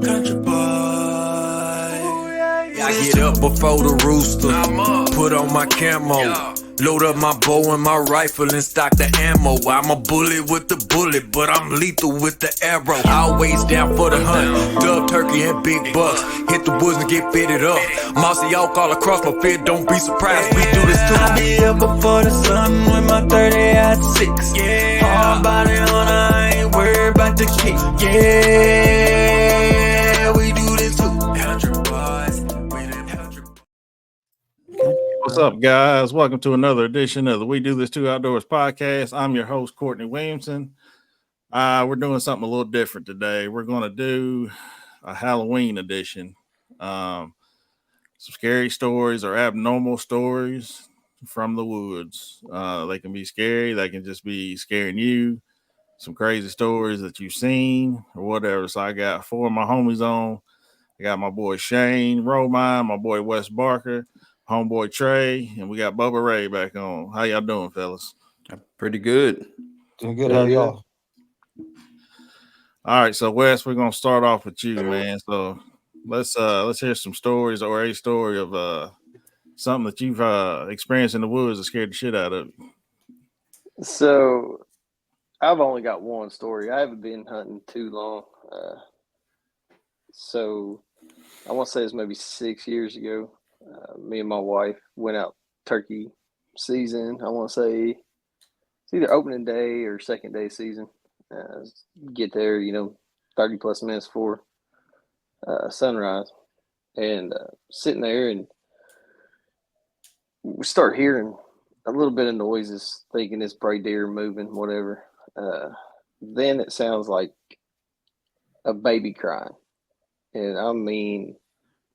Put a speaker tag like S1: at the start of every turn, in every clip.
S1: Country boy. I get up before the rooster, put on my camo, load up my bow and my rifle and stock the ammo. I'm a bullet with the bullet, but I'm lethal with the arrow. Always down for the hunt, dove, turkey, and big bucks. Hit the woods and get fitted up. Mossy oak all across my fit, don't be surprised, we do this too. I be up before the sun with my 30 at 6. Hard body on, I ain't worried about the kick. Yeah, we do this too. Country boys.
S2: What's up, guys? Welcome to another edition of the We Do This Too Outdoors podcast. I'm your host, Courtney Wiliamson. We're doing something a little different today. We're going to do a Halloween edition. Some scary stories or abnormal stories from the woods. They can be scary. They can just be scaring you. Some crazy stories that you've seen or whatever. So I got four of my homies on. I got my boy Shane Romine, my boy Wes Barker, homeboy Trey, and we got Bubba Ray back on. How y'all doing, fellas?
S3: Pretty good.
S4: Doing good. How are y'all?
S2: All right, so Wes, we're gonna start off with you, man. So let's hear some stories or a story of something that you've experienced in the woods that scared the shit out of you.
S4: So I've only got one story. I haven't been hunting too long. So I want to say it's maybe 6 years ago. Me and my wife went out turkey season. I want to say it's either opening day or second day season. Get there, 30 plus minutes before sunrise, and sitting there, and we start hearing a little bit of noises, thinking it's prey deer moving, whatever. Then it sounds like a baby crying, and I mean,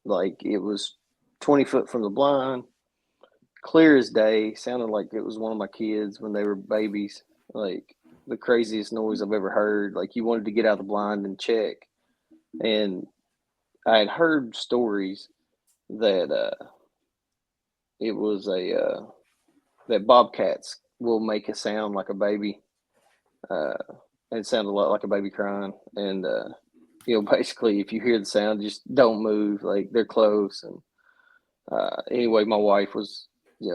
S4: like it was 20 foot from the blind, clear as day, sounded like it was one of my kids when they were babies, like the craziest noise I've ever heard. Like you wanted to get out of the blind and check. And I had heard stories that it was that bobcats will make a sound like a baby. It sounded a lot like a baby crying. And, basically if you hear the sound, just don't move, like they're close. And anyway, my wife was,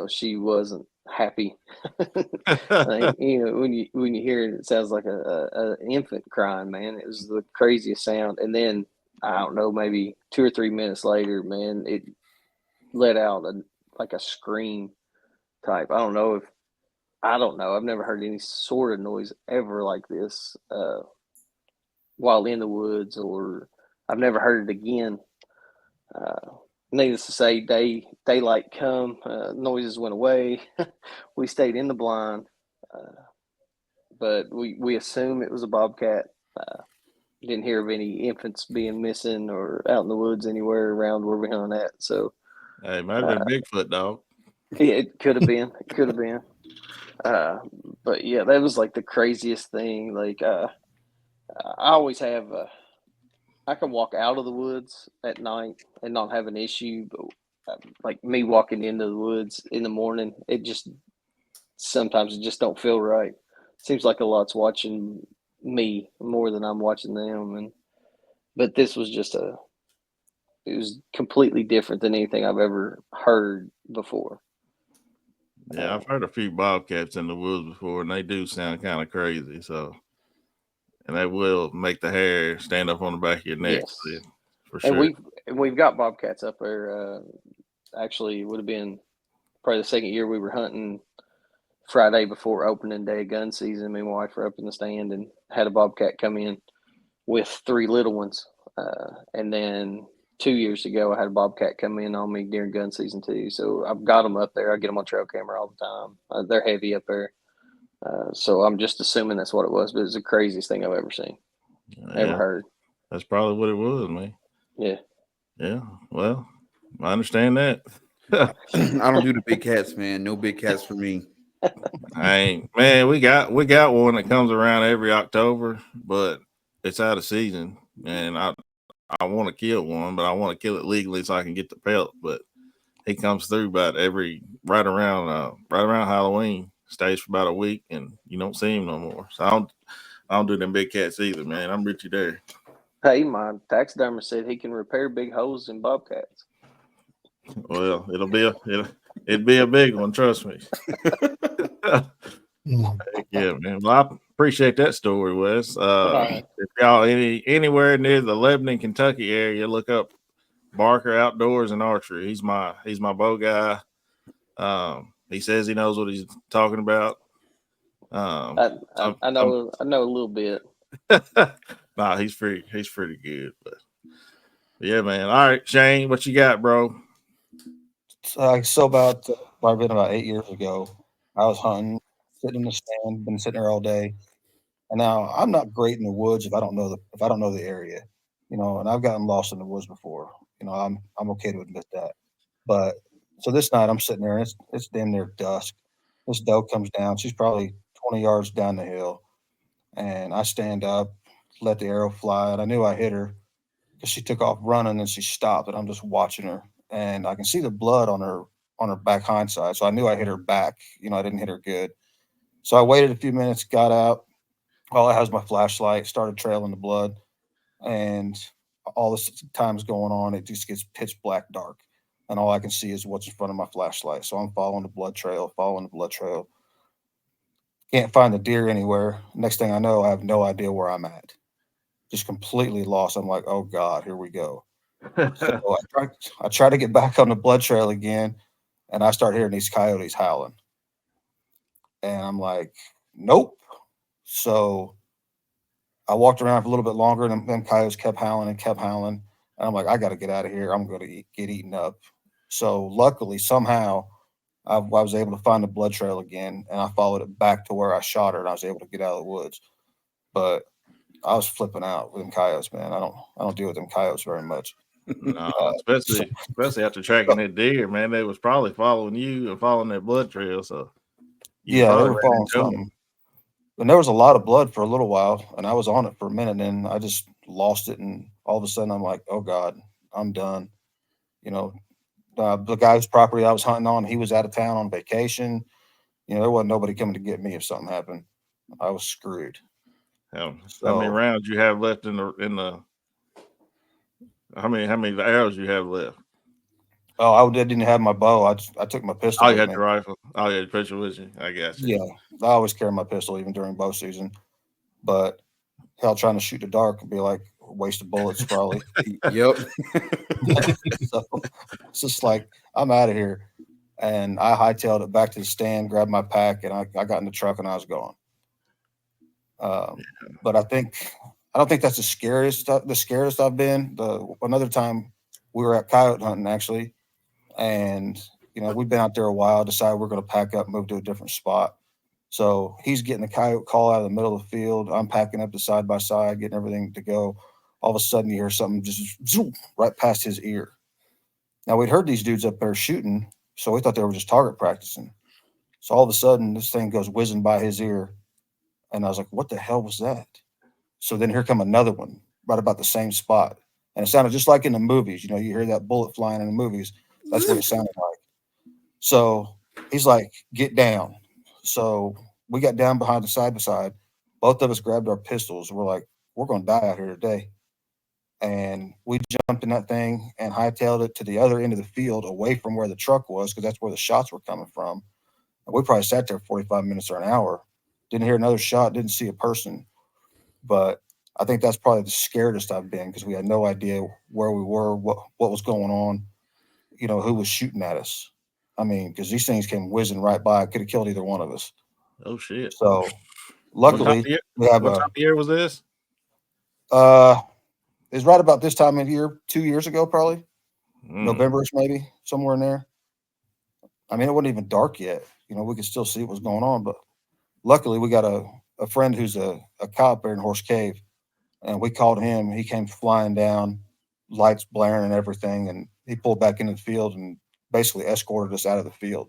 S4: she wasn't happy. Like, when you hear it, it sounds like an infant crying, man. It was the craziest sound. And then I don't know, maybe 2 or 3 minutes later, man, it let out like a scream type. I don't know. I've never heard any sort of noise ever like this while in the woods, or I've never heard it again. Needless to say, daylight come, noises went away. We stayed in the blind, but we assume it was a bobcat. Didn't hear of any infants being missing or out in the woods anywhere around where we hunt at. So,
S2: Hey, might have been Bigfoot, dog.
S4: Yeah, it could have been. It could have been. But yeah, that was like the craziest thing. Like, I always have. I can walk out of the woods at night and not have an issue, but like me walking into the woods in the morning, sometimes it just don't feel right. Seems like a lot's watching me more than I'm watching them. But this was it was completely different than anything I've ever heard before.
S2: Yeah, I've heard a few bobcats in the woods before, and they do sound kind of crazy. So. And that will make the hair stand up on the back of your neck,
S4: yes.
S2: For sure.
S4: And we've got bobcats up there. Actually, it would have been probably the second year we were hunting. Friday before opening day of gun season, me and my wife were up in the stand and had a bobcat come in with 3 little ones. And then 2 years ago, I had a bobcat come in on me during gun season too. So I've got them up there. I get them on trail camera all the time. They're heavy up there. So I'm just assuming that's what it was, but it's the craziest thing I've ever seen, ever heard.
S2: That's probably what it was, man.
S4: Yeah.
S2: Yeah. Well, I understand that.
S3: I don't do the big cats, man. No big cats for me.
S2: Man, we got one that comes around every October, but it's out of season, and I want to kill one, but I want to kill it legally so I can get the pelt. But he comes through right around Halloween. Stays for about a week, and you don't see him no more. So I don't do them big cats either, man. I'm with you there.
S4: Hey, my taxidermist said he can repair big holes in bobcats.
S2: Well, it'd be a big one, trust me. Yeah, man. Well, I appreciate that story, Wes. If y'all anywhere near the Lebanon, Kentucky area, look up Barker Outdoors and Archery. He's my bow guy. He says he knows what he's talking about.
S4: I know a little bit.
S2: Nah, he's pretty good. But yeah, man. All right, Shane, what you got, bro?
S5: So about probably been about 8 years ago, I was hunting, sitting in the stand, been sitting there all day. And now I'm not great in the woods if I don't know the area, and I've gotten lost in the woods before. I'm okay to admit that. But so this night I'm sitting there and it's damn near dusk. This doe comes down. She's probably 20 yards down the hill. And I stand up, let the arrow fly, and I knew I hit her because she took off running and she stopped, and I'm just watching her. And I can see the blood on her back hind side. So I knew I hit her back. I didn't hit her good. So I waited a few minutes, got out. All I had was my flashlight, started trailing the blood, and all this time's going on. It just gets pitch black dark, and all I can see is what's in front of my flashlight. So I'm following the blood trail. Can't find the deer anywhere. Next thing I know, I have no idea where I'm at. Just completely lost. I'm like, oh God, here we go. So I try to get back on the blood trail again, and I start hearing these coyotes howling. And I'm like, nope. So I walked around for a little bit longer, and them coyotes kept howling. And I'm like, I got to get out of here. I'm going to get eaten up. So luckily, somehow, I was able to find the blood trail again, and I followed it back to where I shot her, and I was able to get out of the woods. But I was flipping out with them coyotes, man. I don't deal with them coyotes very much.
S2: No, especially after tracking that deer, man. They was probably following you and following that blood trail. So
S5: yeah, they were following something. And there was a lot of blood for a little while, and I was on it for a minute, and I just lost it. And all of a sudden, I'm like, oh God, I'm done. The guy's property I was hunting on, he was out of town on vacation. There wasn't nobody coming to get me if something happened. I was screwed.
S2: How many rounds you have left in the? How many arrows you have left?
S5: Oh, I didn't have my bow. I took my pistol.
S2: Oh, you had your rifle. Oh, yeah, your pistol with you. I guess.
S5: Yeah, I always carry my pistol even during bow season. But hell, trying to shoot the dark would be like a waste of bullets, probably.
S3: Yep.
S5: So it's just like, I'm out of here. And I hightailed it back to the stand, grabbed my pack, and I got in the truck and I was gone. But I don't think that's the scariest I've been. Another time we were at coyote hunting actually, and we've been out there a while. Decided we're going to pack up, move to a different spot. So he's getting the coyote call out of the middle of the field. I'm packing up the side by side, getting everything to go. All of a sudden, you hear something just zoom right past his ear. Now we'd heard these dudes up there shooting, so we thought they were just target practicing. So all of a sudden, this thing goes whizzing by his ear, and I was like, "What the hell was that?" So then here come another one right about the same spot. And it sounded just like in the movies. You hear that bullet flying in the movies. That's what it sounded like. So he's like, get down. So we got down behind the side by side. Both of us grabbed our pistols. We're like, we're going to die out here today. And we jumped in that thing and hightailed it to the other end of the field away from where the truck was, because that's where the shots were coming from. And we probably sat there 45 minutes or an hour. Didn't hear another shot, didn't see a person. But I think that's probably the scariest I've been, because we had no idea where we were, what was going on, who was shooting at us. I mean, because these things came whizzing right by. Could have killed either one of us.
S2: Oh shit!
S5: So luckily, we have
S2: what time of year was this?
S5: It's right about this time of year, 2 years ago, probably November-ish, maybe somewhere in there. I mean, it wasn't even dark yet. We could still see what was going on, but luckily we got a friend who's a cop there in Horse Cave, and we called him. He came flying down, lights blaring and everything, and he pulled back into the field and basically escorted us out of the field.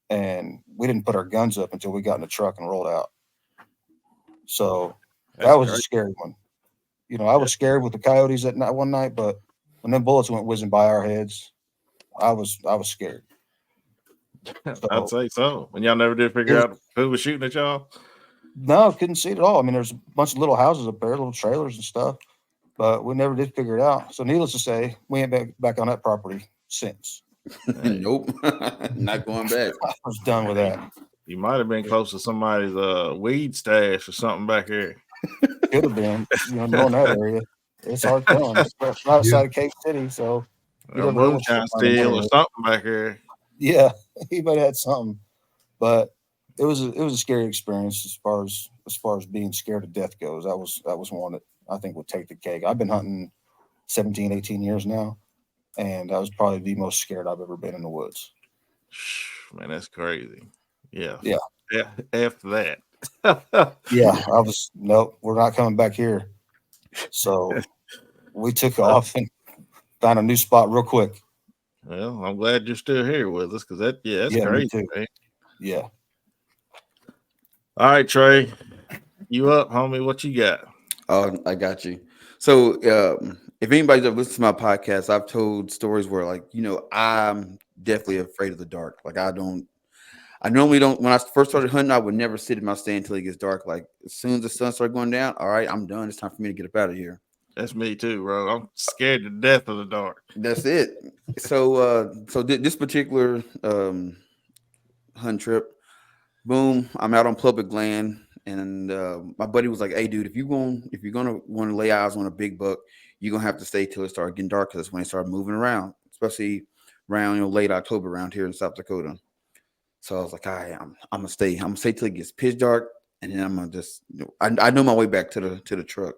S5: And we didn't put our guns up until we got in the truck and rolled out. So that was a scary one. I was scared with the coyotes that night, one night, but when them bullets went whizzing by our heads, I was scared.
S2: So, I'd say so. And y'all never did figure out who was shooting at y'all?
S5: No, couldn't see it at all. I mean, there's a bunch of little houses up there, little trailers and stuff. but we never did figure it out. So needless to say, we ain't back on that property since.
S3: Nope, not going back.
S5: I was done with that.
S2: You might have been close to somebody's weed stash or something back here.
S5: Could have been, knowing that area. It's hard telling. It's right outside of Cape City, so you
S2: A
S5: never know what
S2: moonshine
S5: you'll find in
S2: steal
S5: that
S2: or
S5: area.
S2: something back here.
S5: Yeah, he might have had something, but it was a scary experience as far as being scared to death goes. That was one that I think would take the cake. I've been hunting 17, 18 years now, and that was probably the most scared I've ever been in the woods.
S2: Man, that's crazy. Yeah.
S5: Yeah.
S2: After that.
S5: Yeah, nope, we're not coming back here. So we took off and found a new spot real quick.
S2: Well, I'm glad you're still here with us because that's
S5: Yeah, me
S2: crazy,
S5: too.
S2: man.
S5: Yeah.
S2: All right, Trey, you up, homie? What you got?
S3: Oh, I got you. So, if anybody's ever listened to my podcast, I've told stories where, like, I'm definitely afraid of the dark. Like, I normally don't. When I first started hunting, I would never sit in my stand until it gets dark. Like, as soon as the sun started going down, all right, I'm done. It's time for me to get up out of here.
S2: That's me too, bro. I'm scared to death of the dark.
S3: That's it. So, this particular hunt trip, boom, I'm out on public land, and my buddy was like, "Hey, dude, if you're gonna want to lay eyes on a big buck, you're gonna have to stay till it started getting dark because that's when it started moving around, especially around late October around here in South Dakota." So I was like, "All right, I'm gonna stay. I'm gonna stay till it gets pitch dark, and then I'm gonna just I know my way back to the truck."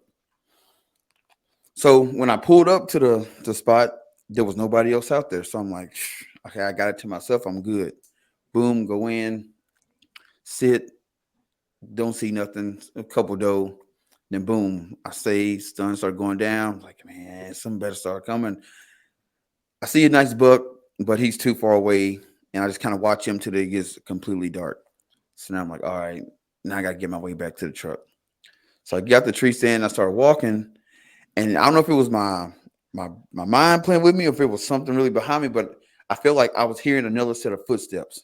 S3: So when I pulled up to the spot, there was nobody else out there. So I'm like, "Okay, I got it to myself. I'm good." Boom, go in, sit, don't see nothing, a couple doe, then boom, I say sun start going down. I'm like, man, something better start coming. I see a nice buck, but he's too far away, and I just kind of watch him till it gets completely dark. So now I'm like, all right, now I gotta get my way back to the truck. So I got the tree stand, I started walking, and I don't know if it was my mind playing with me or if it was something really behind me, but I felt like I was hearing another set of footsteps.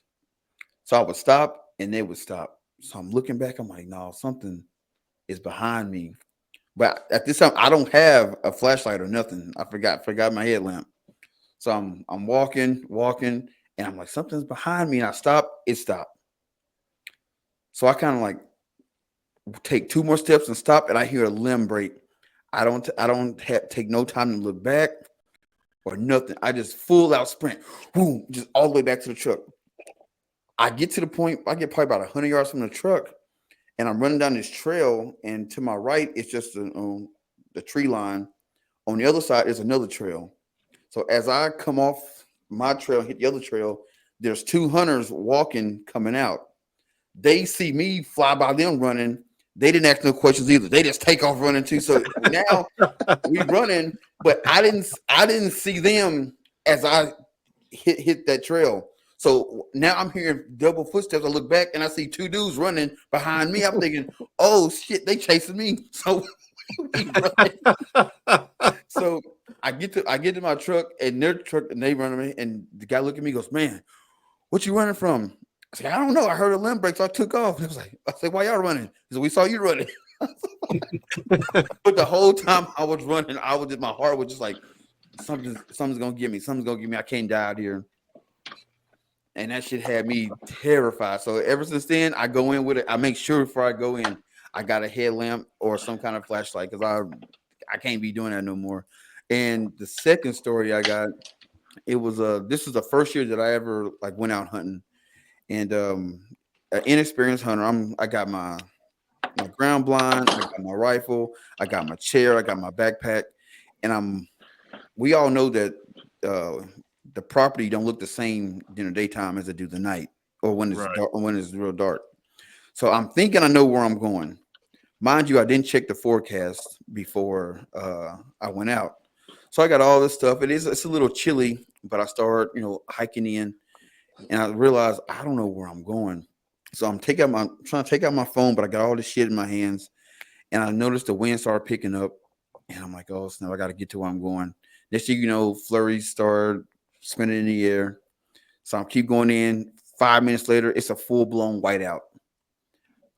S3: So I would stop and they would stop. So I'm looking back, I'm like, no, something is behind me. But at this time, I don't have a flashlight or nothing. I forgot my headlamp. So I'm walking, and I'm like, something's behind me. And I stop, it stopped. So I kind of like take two more steps and stop, and I hear a limb break. I don't take no time to look back or nothing. I just full out sprint, boom, just all the way back to the truck. I get to the point, I get probably about 100 yards from the truck, and I'm running down this trail, and to my right, it's just the tree line. On the other side is another trail. So as I come off my trail, hit the other trail, there's two hunters walking, coming out. They see me fly by them running. They didn't ask no questions either. They just take off running too. So now we running, but I didn't see them as I hit that trail. So now I'm hearing double footsteps. I look back and I see two dudes running behind me. I'm thinking, oh shit, they chasing me. So so I get to my truck and their truck and they run at me. And the guy look at me and goes, man, what you running from? I said, I don't know. I heard a limb break, so I took off. And I said, why y'all running? He said, we saw you running. But the whole time I was running, my heart was just like, something's gonna get me. Something's gonna get me. I can't die out here. And that shit had me terrified. So ever since then, I go in with it. I make sure before I go in, I got a headlamp or some kind of flashlight because I can't be doing that no more. And the second story I got, it was this was the first year that I ever like went out hunting. And an inexperienced hunter, I got my ground blind, I got my rifle, I got my chair, I got my backpack, and we all know that the property don't look the same in the daytime as it do the night or when it's dark, or when it's real dark. So I'm thinking I know where I'm going. Mind you, I didn't check the forecast before I went out. So I got all this stuff. It's a little chilly, but I start, hiking in, and I realized I don't know where I'm going. So I'm trying to take out my phone, but I got all this shit in my hands, and I noticed the wind started picking up, and I'm like, oh snap, I got to get to where I'm going. Next thing you know, flurries start spinning in the air. So I keep going in. 5 minutes later, it's a full-blown whiteout.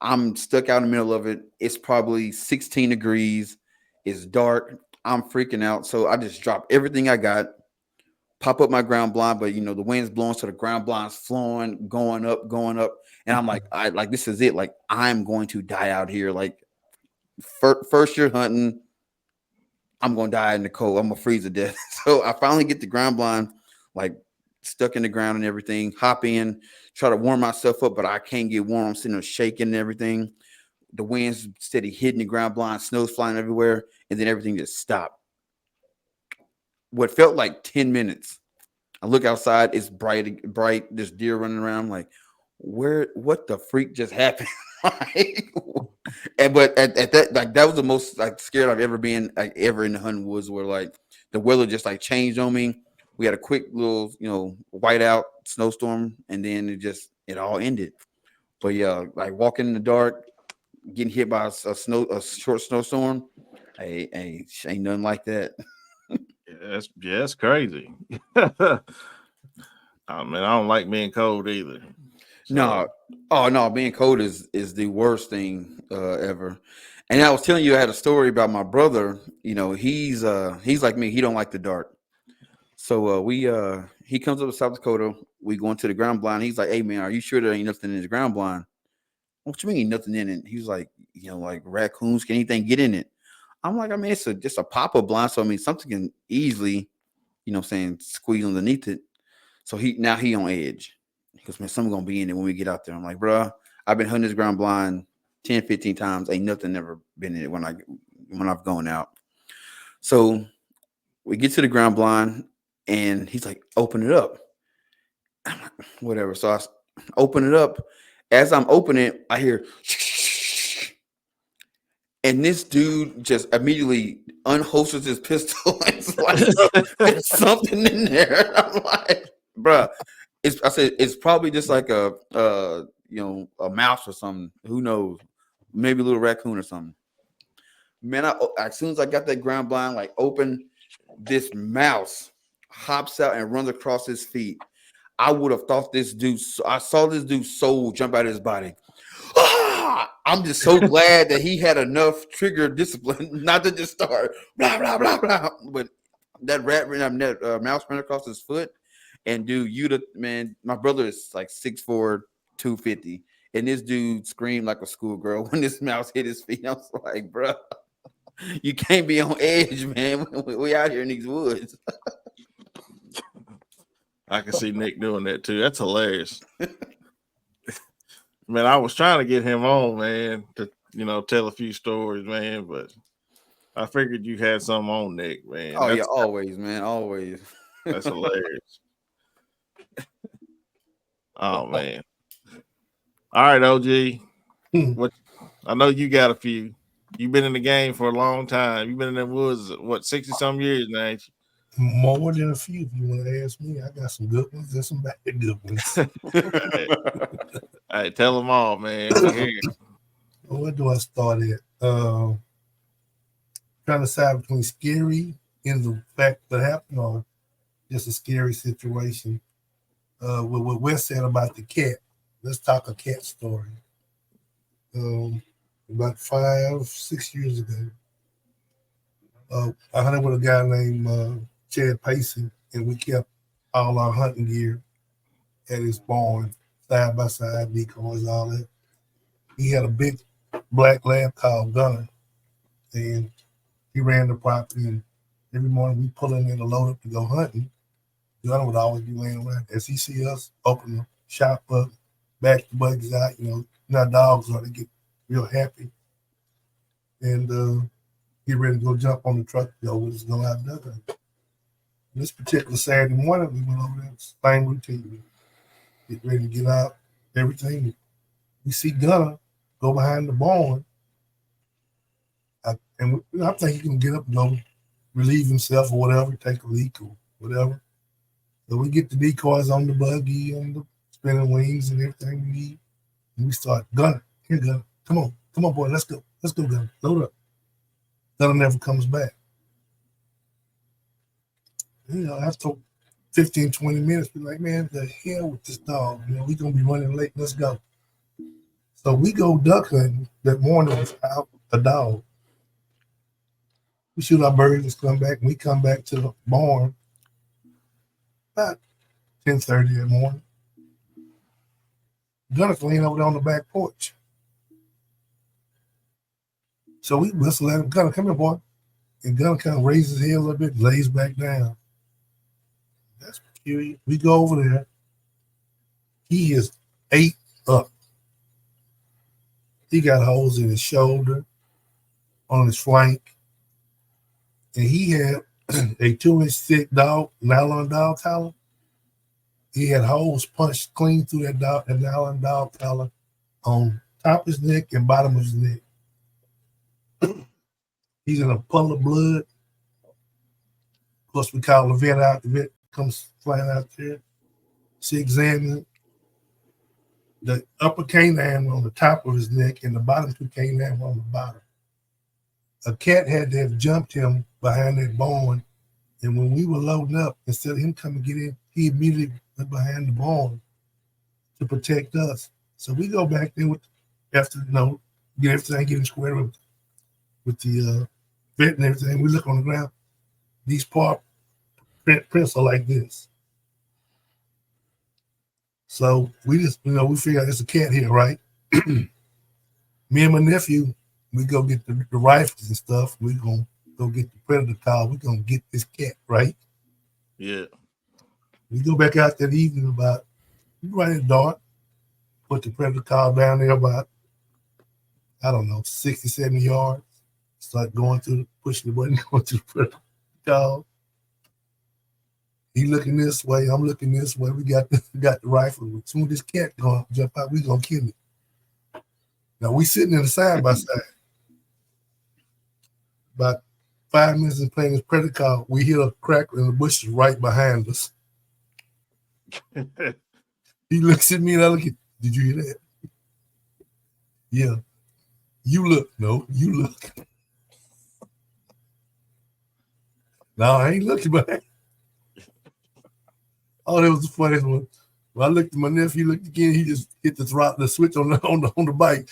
S3: I'm stuck out in the middle of it. It's probably 16 degrees. It's dark. I'm freaking out. So I just drop everything I got, pop up my ground blind, but the wind's blowing, so the ground blind's flowing, going up. And I'm like, this is it. Like, I'm going to die out here. Like, first year hunting, I'm gonna die in the cold. I'm gonna freeze to death. So I finally get the ground blind, like, stuck in the ground and everything. Hop in, try to warm myself up, but I can't get warm. I'm sitting there shaking and everything. The wind's steady hitting the ground blind, snow's flying everywhere, and then everything just stopped. What felt like 10 minutes. I look outside, it's bright. There's deer running around. I'm like, what the freak just happened? But at that, like, that was the most like scared I've ever been, like, ever in the hunting woods, where like the weather just like changed on me. We had a quick little, whiteout snowstorm, and then it all ended. But yeah, like walking in the dark, getting hit by a short snowstorm, ain't nothing like that.
S2: That's crazy. Oh man, I don't like being cold either. So.
S3: No, being cold is the worst thing ever. And I was telling you, I had a story about my brother. He's like me. He don't like the dark. So he comes up to South Dakota. We go into the ground blind. He's like, "Hey man, are you sure there ain't nothing in the ground blind?" What you mean nothing in it? He was like, like raccoons, can anything get in it? I'm like, I mean, it's just a pop-up blind, so I mean something can easily, squeeze underneath it. So he on edge. Because, man, something's going to be in it when we get out there. I'm like, bro, I've been hunting this ground blind 10, 15 times. Ain't nothing ever been in it when I've gone out. So we get to the ground blind, and he's like, open it up. I'm like, whatever. So I open it up. As I'm opening it, I hear, and this dude just immediately unholsters his pistol. It's like, there's something in there. I'm like, bro. I said it's probably just like a mouse or something. Who knows? Maybe a little raccoon or something. Man, as soon as I got that ground blind like open, this mouse hops out and runs across his feet. I would have thought I saw this dude's soul jump out of his body. I'm just so glad that he had enough trigger discipline not to just start blah blah blah blah. But that mouse ran across his foot. And dude, my brother is like 6'4", 250. And this dude screamed like a schoolgirl when this mouse hit his feet. I was like, bro, you can't be on edge, man. We out here in these woods.
S2: I can see Nick doing that too. That's hilarious. Man, I was trying to get him on, man, to tell a few stories, man, but I figured you had something on, Nick, man.
S3: Yeah, always, man, always.
S2: That's hilarious. Oh man. All right, OG. I know you got a few. You've been in the game for a long time. You've been in the woods, 60-some years now, ain't you?
S6: More than a few, if you want to ask me. I got some good ones and some bad good ones.
S2: Hey, tell them all, man.
S6: Where do I start at? Trying to decide between scary and the fact that happened, or just a scary situation. What Wes said about the cat. Let's talk a cat story. About 5-6 years ago, I hunted with a guy named Chad Payson, and we kept all our hunting gear at his barn, side by side, decoys, all that. He had a big black lab called Gunner, and he ran the property, and every morning we pull in there to load up to go hunting. Gunner would always be laying around. As he see us, open the shop up, back the buggies out, our dogs are to get real happy. And get ready to go jump on the truck, with us, go out duck hunting. This particular Saturday morning, we went over there, same routine. Get ready to get out, everything. We see Gunner go behind the barn. I think he can get up and go relieve himself or whatever, take a leak or whatever. So we get the decoys on the buggy and the spinning wings and everything we need. And we start, Gunner, here, Gunner. Come on, boy, let's go, Gunner. Load up. Gunner never comes back. After 15, 20 minutes, we're like, man, the hell with this dog. We're going to be running late. Let's go. So we go duck hunting that morning without a dog. We shoot our birds, just come back, and we come back to the barn about 10:30 in the morning. Gunner's laying over there on the back porch. So we whistle at him, Gunner, come here, boy. And Gunner kind of raises his head a little bit, lays back down. That's peculiar. We go over there. He is 8 up. He got holes in his shoulder, on his flank, and he had a 2-inch thick nylon dog collar. He had holes punched clean through that nylon dog collar on top of his neck and bottom of his neck. He's in a puddle of blood. Of course, we call the vet out. The vet comes flying out there. She examines it. The upper canine were on the top of his neck and the bottom 2 canines were on the bottom. A cat had to have jumped him behind that barn, and when we were loading up, instead of him coming to get in, he immediately went behind the barn to protect us. So we go back there after get everything getting squared with the vet and everything. We look on the ground. These paw prints are like this. So we just, we figure out there's a cat here, right? Me and my nephew, we go get the rifles and stuff. We gonna go get the predator call. We gonna get this cat, right?
S2: Yeah.
S6: We go back out that evening about right in the dark, put the predator call down there about, 60, 70 yards. Start going through, pushing the button, going through the predator call. He looking this way, I'm looking this way. We got the rifle. As soon as this cat gonna jump out, we gonna kill it. Now we sitting in the side by side. About 5 minutes in playing this predator call, we hear a crackle in the bushes right behind us. He looks at me and I look at, did you hear that? Yeah. You look. No, you look. No, I ain't looking back. Oh, that was the funniest one. When I looked at my nephew, he looked again, he just hit the switch on the bike.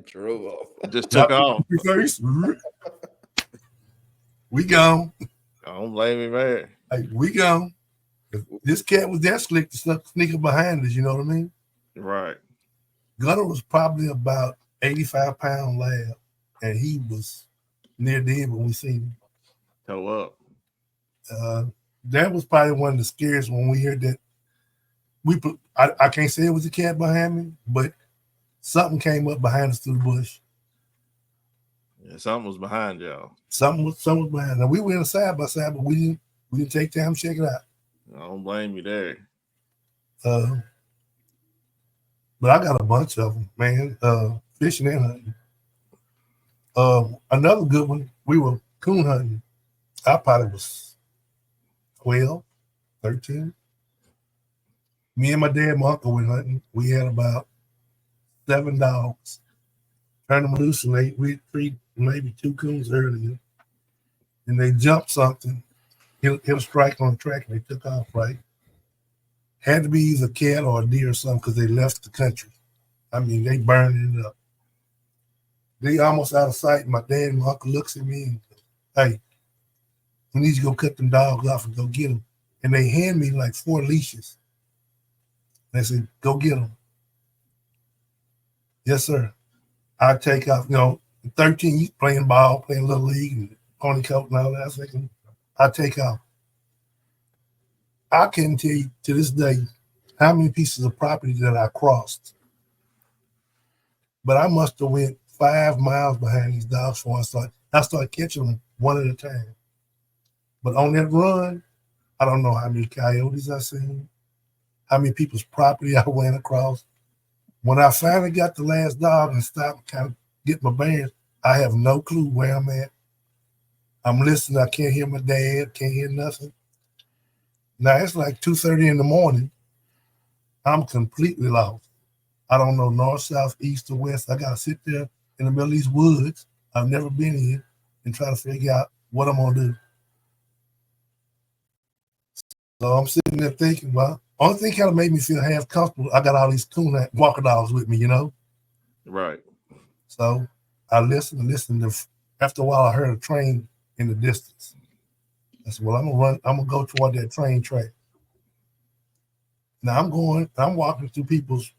S3: Drove off.
S2: Just took off.
S6: First. We gone.
S2: I don't blame me, man.
S6: Like, we gone. This cat was that slick to sneak up behind us, you know what I mean?
S2: Right.
S6: Gunner was probably about 85-pound lad, and he was near dead when we seen him.
S2: Toe up.
S6: That was probably one of the scariest when we heard that. I can't say it was a cat behind me, but something came up behind us through the bush.
S2: Yeah, something was behind y'all.
S6: Something was behind. Now we went side by side, but we didn't take time to check it out.
S2: I don't blame you there.
S6: But I got a bunch of them, man. Fishing and hunting. Another good one, we were coon hunting. I probably was 12, 13. Me and my dad and my uncle went hunting. We had about 7 dogs. Turned them loose and we treated maybe 2 coons earlier. And they jumped something, hit a strike on the track, and they took off, right? Had to be either a cat or a deer or something because they left the country. I mean, they burned it up. They almost out of sight. My dad and my uncle looks at me and, hey, we need to go cut them dogs off and go get them. And they hand me like 4 leashes. They said, go get them. Yes, sir. I take off, 13, you playing ball, playing little league and pony coat and all that. I take off. I can't tell you to this day how many pieces of property that I crossed. But I must have went 5 miles behind these dogs before I started catching them one at a time. But on that run, I don't know how many coyotes I seen, how many people's property I went across. When I finally got the last dog and stopped kind of get my bearings, I have no clue where I'm at. I'm listening. I can't hear my dad, can't hear nothing. Now it's like 2:30 in the morning. I'm completely lost. I don't know north, south, east, or west. I got to sit there in the middle of these woods I've never been in and try to figure out what I'm going to do. So I'm sitting there thinking, well, only thing kind of made me feel half comfortable, I got all these coon walker dogs with me,
S2: Right.
S6: So I listened. After a while, I heard a train in the distance. I said, well, I'm gonna go toward that train track. Now I'm walking through people's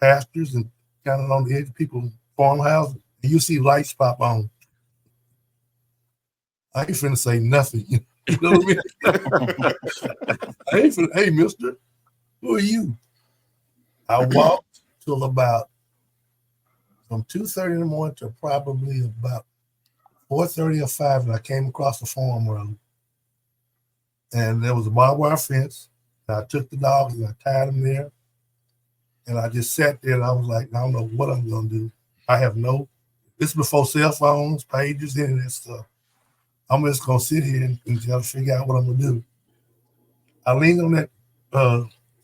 S6: pastures and kind of on the edge of people's farmhouses, and you see lights pop on. I ain't finna say nothing. You know what I mean? I ain't finna, hey, mister, who are you? I walked till about from 2:30 in the morning to probably about 4:30 or 5, and I came across the farm road. And there was a barbed wire fence. And I took the dogs and I tied them there. And I just sat there and I was like, I don't know what I'm going to do. This is before cell phones, pages, any of that stuff. I'm just going to sit here and try to figure out what I'm going to do. I leaned on that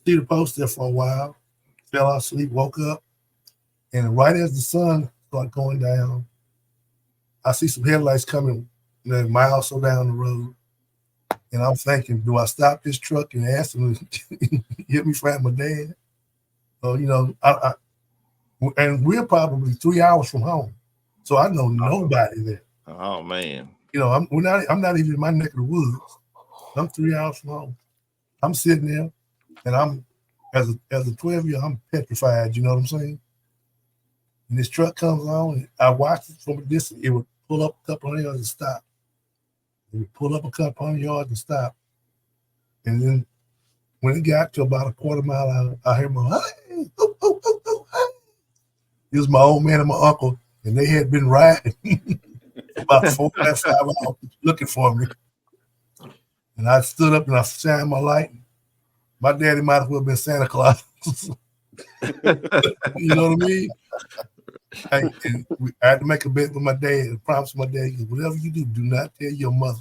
S6: cedar post there for a while, fell asleep, woke up, and right as the sun started going down, I see some headlights coming a mile or so down the road. And I'm thinking, do I stop this truck and ask him to get me find my dad? Or, and we're probably 3 hours from home. So I know nobody there.
S2: Oh man.
S6: I'm not even in my neck of the woods. I'm 3 hours from home. I'm sitting there and I'm as a 12-year, I'm petrified, you know what I'm saying? And this truck comes on and I watched it from a distance. It would pull up a couple of yards and stop. It would pull up a couple 100 yards and stop. And then when it got to about a quarter mile out, I heard my, hey, oh, oh, oh, oh, hey. It was my old man and my uncle, and they had been riding about 4 or 5 hours looking for me. And I stood up and I shined my light. My daddy might as well have been Santa Claus. You know what I mean? I had to make a bet with my dad and promise my dad, whatever you do, do not tell your mother.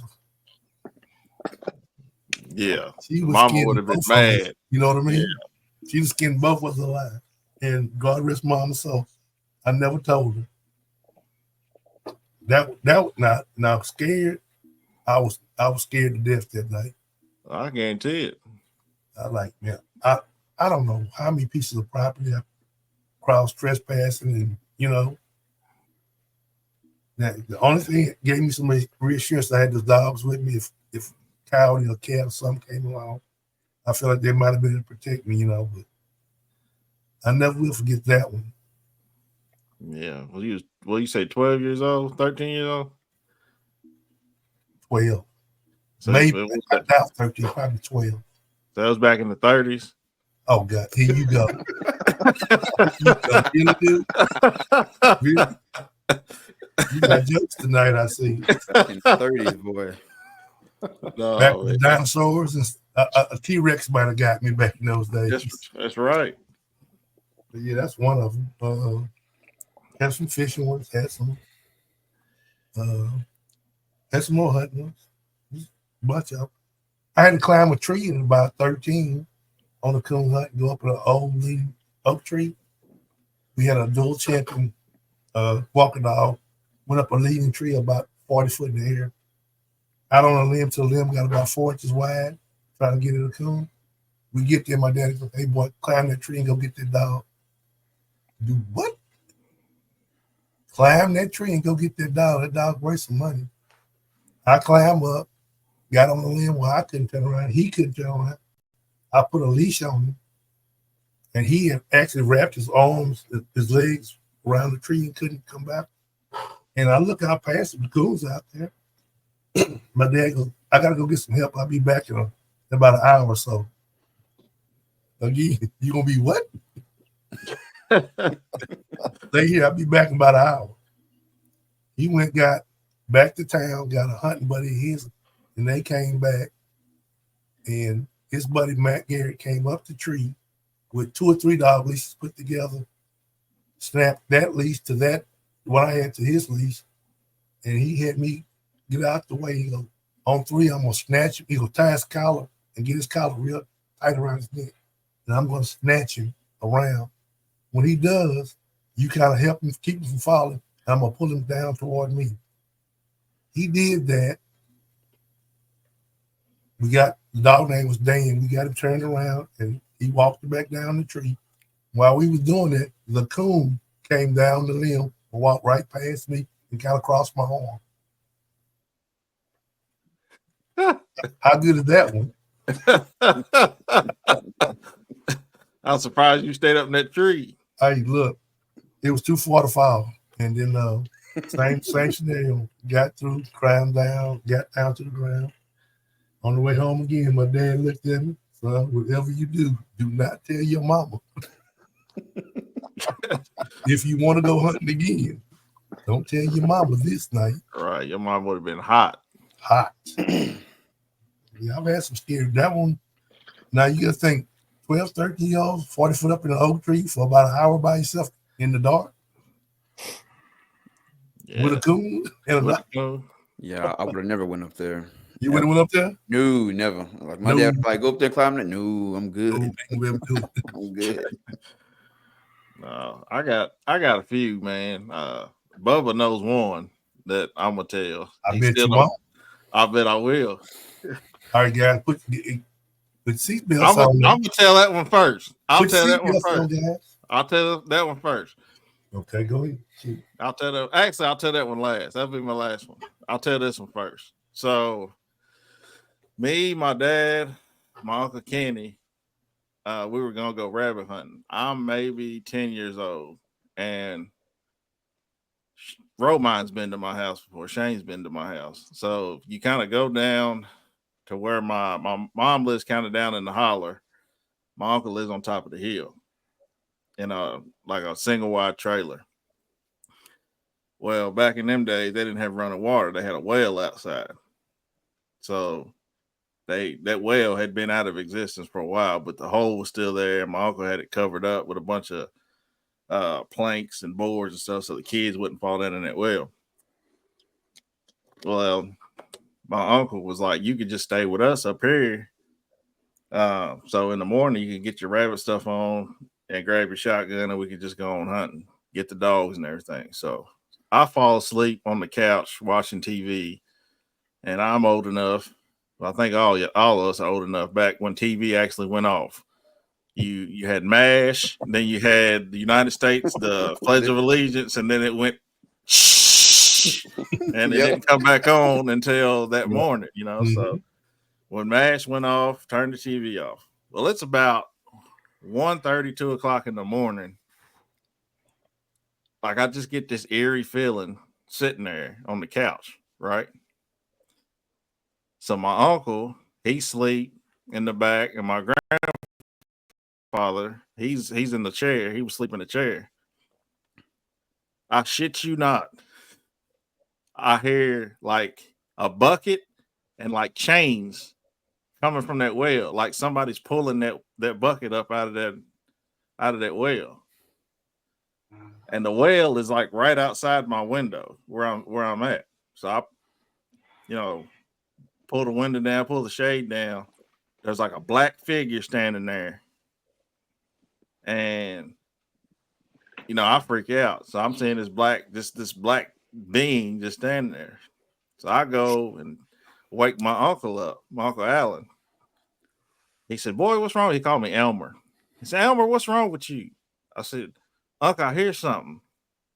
S2: Yeah.
S6: She was
S2: Mama would have been mad.
S6: You know what I mean?
S2: Yeah.
S6: She was skinned both of us alive. And God rest Mama's soul. I never told her. That now scared. I was scared to death that night.
S2: I guarantee it.
S6: I don't know how many pieces of property I crossed trespassing and now, the only thing that gave me some reassurance, I had the dogs with me. If coyote or cat or something came along, I feel like they might have been to protect me, but I never will forget that one.
S2: Yeah. Well, you say 12 years old, 13 years old?
S6: 12.
S2: So
S6: maybe I doubt 13, probably 12.
S2: So that was back in the 30s.
S6: Oh God, here you go. Really? You got jokes tonight, I see.
S3: In the 30s, boy.
S2: No,
S6: back with the dinosaurs, and a T-Rex might have got me back in those days.
S2: That's right.
S6: But yeah, that's one of them. Had some fishing ones, had some more hunting ones. Just a bunch of them. I had to climb a tree at about 13 on a coon hunt, go up an old lean oak tree. We had a dual champion walking dog, went up a leaning tree about 40 foot in the air. Out on a limb till the limb got about 4 inches wide, trying to get at a coon. We get there, my daddy goes, hey boy, climb that tree and go get that dog. Do what? Climb that tree and go get that dog. That dog worth some money. I climb up, got on the limb where I couldn't turn around. He couldn't turn around. I put a leash on him, and he had actually wrapped his arms, his legs around the tree and couldn't come back. And I look out past the coons out there. My dad goes, I got to go get some help. I'll be back in about an hour or so. Again, you going to be what? Stay here. I'll be back in about an hour. He got back to town, got a hunting buddy of his, and they came back. And his buddy, Matt Garrett, came up the tree with 2 or 3 dog leashes put together, snapped that leash to that, what I had to his leash, and he had me get out the way. He goes, on 3, I'm going to snatch him. He going to tie his collar and get his collar real tight around his neck. And I'm going to snatch him around. When he does, you kind of help him, keep him from falling, and I'm going to pull him down toward me. He did that. The dog name was Dan. We got him turned around, and he walked back down the tree. While we was doing that, the coon came down the limb and walked right past me and kind of crossed my arm. How good is that one?
S2: I'm surprised you stayed up in that tree.
S6: Hey, look, it was too far to fall. And then same scenario. Got through, climbed down, got down to the ground. On the way home again, my dad looked at me. Son, whatever you do not tell your mama. If you want to go hunting again, don't tell your mama this night.
S2: Right, your mom would have been hot.
S6: Hot. Yeah, I've had some scary. That one, now you got to think 12, 13 years old, 40 foot up in an oak tree for about an hour by yourself in the dark.
S2: Yeah.
S6: With a coon and a
S2: Coon.
S3: Yeah, I would have never went up there.
S6: You wouldn't went up there?
S3: No, never. Like my dad would probably go up there climbing it. No, I'm good. I'm good.
S2: No, I got a few, man. Bubba knows one that I'm gonna tell.
S6: I bet you won't.
S2: I bet I will.
S6: All right, guys, put seatbelts
S2: on.
S6: I'm
S2: gonna tell that one first. I'll tell that one first.
S6: Okay, go ahead. Shoot.
S2: I'll tell that one last. That'll be my last one. I'll tell this one first. So, me, my dad, my Uncle Kenny, we were gonna go rabbit hunting. I'm maybe 10 years old, and Romine's been to my house before. Shane's been to my house. So you kind of go down to where my mom lives, kind of down in the holler. My uncle lives on top of the hill in like a single wide trailer. Well, back in them days, they didn't have running water. They had a well outside. So that well had been out of existence for a while, but the hole was still there. My uncle had it covered up with a bunch of planks and boards and stuff so the kids wouldn't fall down in that well. Well, my uncle was like, you could just stay with us up here. So in the morning, you can get your rabbit stuff on and grab your shotgun, and we could just go on hunting, get the dogs and everything. So I fall asleep on the couch watching TV, and I'm old enough. Well, I think all of us are old enough back when TV actually went off. You had MASH, then you had the United States, the Pledge of Allegiance, and then it went and it didn't come back on until that morning, Mm-hmm. So when MASH went off, turned the TV off. Well, it's about 1:30, 2 o'clock in the morning. Like I just get this eerie feeling sitting there on the couch, right? So my uncle, he's asleep in the back, and my grandfather, he's in the chair. He was sleeping in the chair. I shit you not. I hear like a bucket and like chains coming from that well, like somebody's pulling that bucket up out of that well. And the well is like right outside my window where I'm at. So I, pull the window down, pull the shade down. There's like a black figure standing there. And, I freak out. So I'm seeing this black being just standing there. So I go and wake my uncle up, my Uncle Alan. He said, boy, what's wrong? He called me Elmer. He said, Elmer, what's wrong with you? I said, Uncle, I hear something.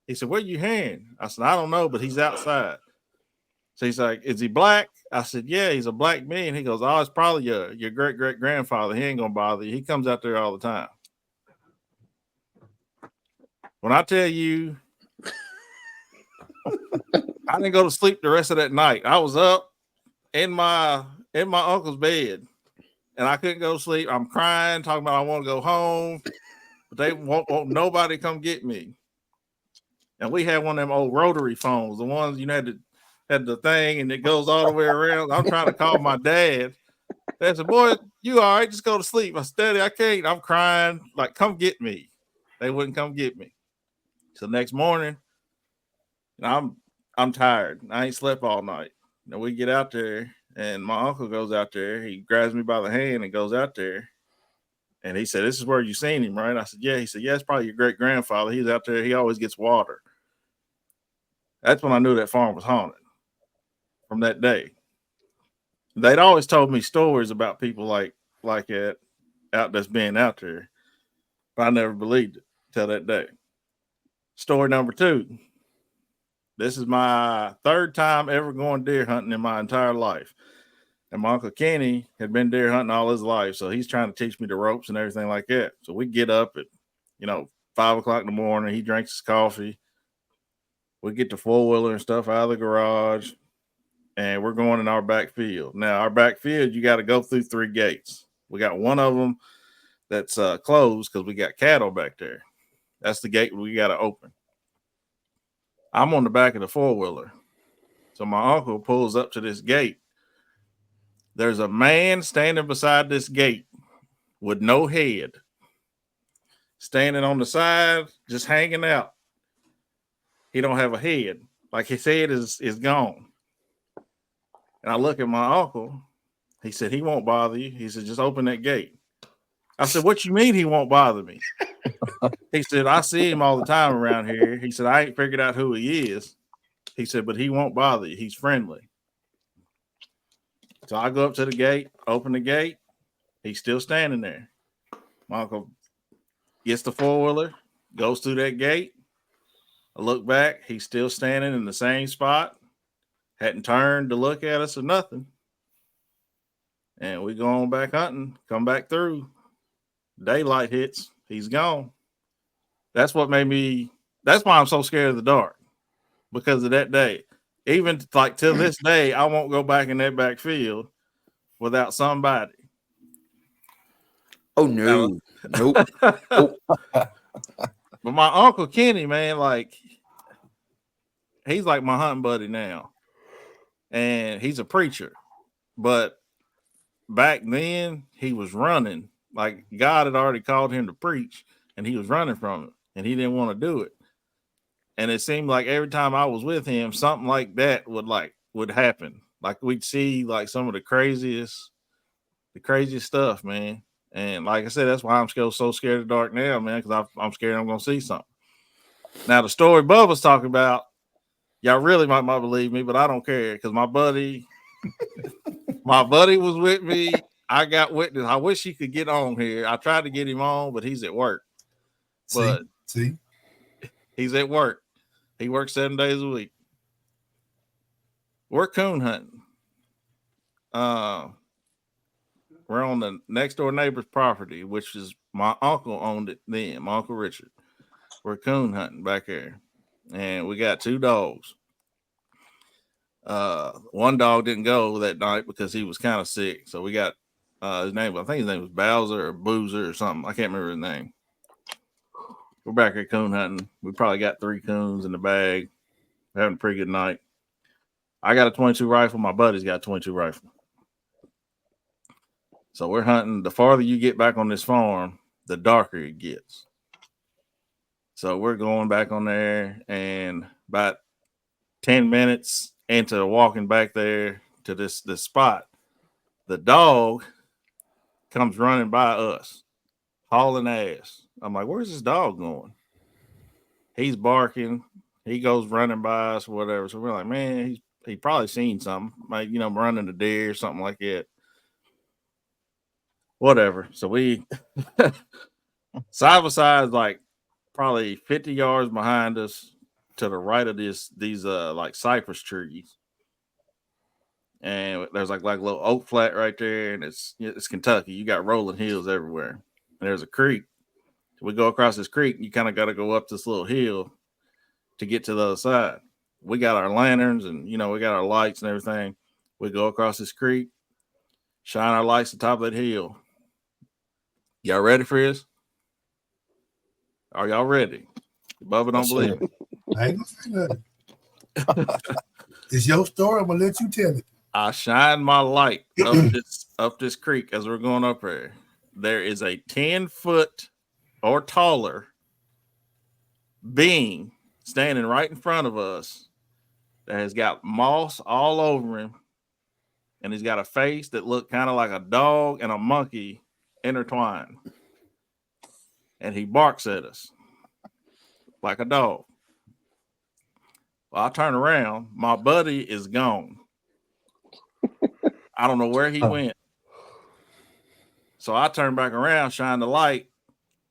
S2: He said, what are you hearing? I said, I don't know, but he's outside. So he's like, is he black? I said, yeah, he's a black man. He goes, oh, it's probably your great-great-grandfather. He ain't going to bother you. He comes out there all the time. When I tell you, I didn't go to sleep the rest of that night. I was up in my uncle's bed, and I couldn't go to sleep. I'm crying, talking about I want to go home, but they won't nobody come get me. And we had one of them old rotary phones, the ones had the thing, and it goes all the way around. I'm trying to call my dad. Dad said, boy, you all right? Just go to sleep. I said, Daddy, I can't. I'm crying. Like, come get me. They wouldn't come get me. So next morning, I'm tired. I ain't slept all night. Now we get out there, and my uncle goes out there. He grabs me by the hand and goes out there. And he said, this is where you seen him, right? I said, yeah. He said, yeah, it's probably your great-grandfather. He's out there. He always gets water. That's when I knew that farm was haunted. From that day. They'd always told me stories about people like that out that's being out there, but I never believed it till that day. Story number 2. This is my 3rd time ever going deer hunting in my entire life. And my Uncle Kenny had been deer hunting all his life, so he's trying to teach me the ropes and everything like that. So we get up at, 5 o'clock in the morning. He drinks his coffee. We get the 4-wheeler and stuff out of the garage, and we're going in our back field. Now, our back field, you got to go through 3 gates. We got one of them that's closed because we got cattle back there. That's the gate we got to open. I'm on the back of the 4-wheeler. So my uncle pulls up to this gate. There's a man standing beside this gate with no head, standing on the side, just hanging out. He don't have a head. Like his head is gone. And I look at my uncle. He said, he won't bother you. He said, just open that gate. I said, what you mean he won't bother me? He said, I see him all the time around here. He said, I ain't figured out who he is. He said, but he won't bother you. He's friendly. So I go up to the gate, open the gate. He's still standing there. My uncle gets the 4-wheeler, goes through that gate. I look back. He's still standing in the same spot. Hadn't turned to look at us or nothing. And we go on back hunting, come back through. Daylight hits. He's gone. That's why I'm so scared of the dark, because of that day. Even like till this day, I won't go back in that back field without somebody.
S3: Oh no, nope.
S2: But my Uncle Kenny, man, like he's like my hunting buddy now, and he's a preacher. But back then, he was running. Like God had already called him to preach, and he was running from it, and he didn't want to do it. And it seemed like every time I was with him, something like that would happen. Like we'd see like some of the craziest stuff, man. And like I said, that's why I'm still so scared of the dark now, man, because I'm scared I'm going to see something. Now, the story Bubba's talking about, y'all really might not believe me, but I don't care, because my buddy was with me. I got witness. I wish he could get on here. I tried to get him on, but he's at work. But
S6: see,
S2: he's at work. He works 7 days a week. We're coon hunting. We're on the next door neighbor's property, which is my uncle owned it then, my Uncle Richard. We're coon hunting back there. And we got 2 dogs. One dog didn't go that night because he was kind of sick. So we got his name was Bowser or Boozer or something. I can't remember his name. We're back here coon hunting. We probably got 3 coons in the bag. We're having a pretty good night. I got a 22 rifle. My buddy's got a 22 rifle. So we're hunting. The farther you get back on this farm, the darker it gets. So we're going back on there, and about 10 minutes into walking back there to this spot, the dog comes running by us, hauling ass. I'm like, where's this dog going? He's barking. He goes running by us, whatever. So we're like, man, he probably seen something, like, running a deer or something like that. Whatever. So we side by side, like probably 50 yards behind us to the right of these like cypress trees. And there's like a little oak flat right there, and it's Kentucky. You got rolling hills everywhere. And there's a creek. We go across this creek, and you kind of got to go up this little hill to get to the other side. We got our lanterns, and we got our lights and everything. We go across this creek, shine our lights at the top of that hill. Y'all ready for this? Are y'all ready? Bubba don't believe me.
S6: I ain't gonna say nothing. It's your story. I'm gonna let you tell it.
S2: I shine my light up this creek as we're going up there. There is a 10-foot or taller being standing right in front of us that has got moss all over him, and he's got a face that looked kind of like a dog and a monkey intertwined. And he barks at us like a dog. Well, I turn around. My buddy is gone. I don't know where he went. So I turn back around, shine the light,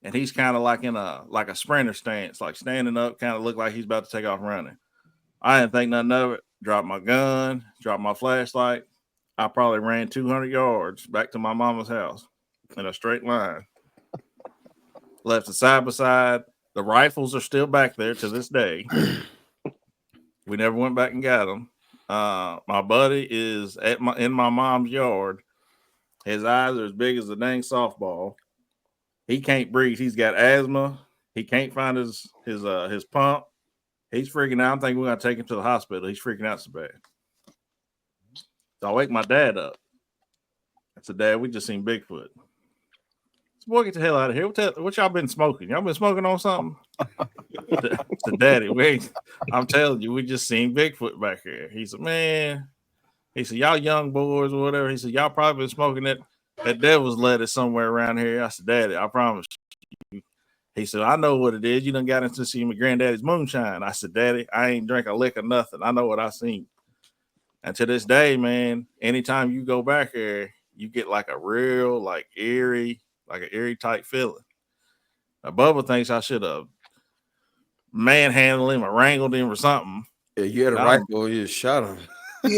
S2: and he's kind of like in a sprinter stance, like standing up, kind of look like he's about to take off running. I didn't think nothing of it. Dropped my gun, dropped my flashlight. I probably ran 200 yards back to my mama's house in a straight line. Left it side by side. The rifles are still back there to this day. We never went back and got them. My buddy is in my mom's yard. His eyes are as big as a dang softball. He can't breathe. He's got asthma. He can't find his pump. He's freaking out. I'm thinking we're gonna take him to the hospital. He's freaking out so bad. So I wake my dad up. I said, Dad, we just seen Bigfoot. So, boy, get the hell out of here. What y'all been smoking? Y'all been smoking on something? To Daddy, I'm telling you, we just seen Bigfoot back here. He said, man, he said, y'all young boys or whatever. He said, y'all probably been smoking that devil's lettuce somewhere around here. I said, Daddy, I promise you. He said, I know what it is. You done got into see my granddaddy's moonshine. I said, Daddy, I ain't drink a lick of nothing. I know what I seen. And to this day, man, anytime you go back here, you get like a real, like eerie type feeling. Now, Bubba thinks I should have manhandled him or wrangled him or something.
S3: Yeah, you had a rifle, you shot him.
S2: I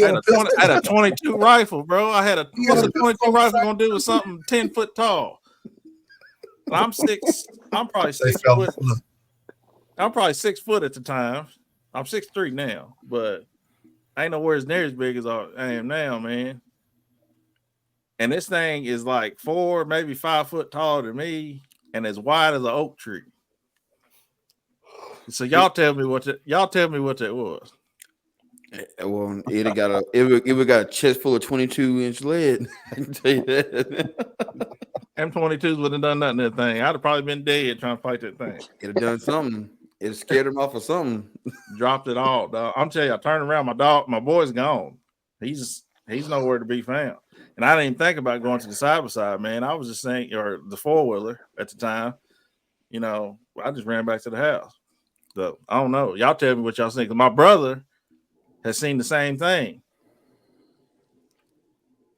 S2: had a 22 rifle, bro. What's a 22 rifle gonna do with something 10 foot tall? I'm probably 6 foot. I'm probably 6 foot at the time. I'm 6'3" now, but I ain't nowhere near as big as I am now, man. And this thing is like 4, maybe 5 foot taller than me, and as wide as an oak tree. So y'all tell me what that was.
S3: Well, it got a chest full of 22-inch lead. I can tell you that.
S2: M22s wouldn't have done nothing to that thing. I'd have probably been dead trying to fight that thing.
S3: It'd have done something. It scared him off of something.
S2: Dropped it all, dog. I'm telling you, I turned around, my boy's gone. He's nowhere to be found. And I didn't even think about going to the side by side, man. I was just saying, or the 4-wheeler at the time. You know, I just ran back to the house. So I don't know. Y'all tell me what y'all think. My brother has seen the same thing.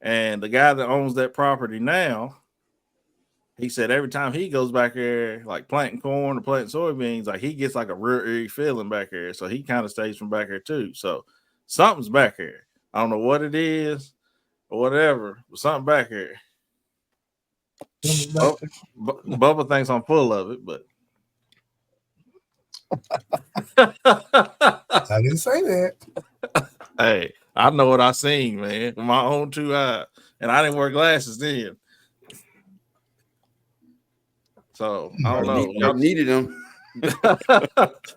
S2: And the guy that owns that property now, he said every time he goes back there, like planting corn or planting soybeans, like he gets like a real eerie feeling back there. So he kind of stays from back here too. So something's back here. I don't know what it is or whatever, but something back here. Bubba thinks I'm full of it, but
S6: I didn't say that.
S2: hey, I know what I seen, man, with my own 2 eyes, and I didn't wear glasses then. So I don't know.
S3: Y'all needed them.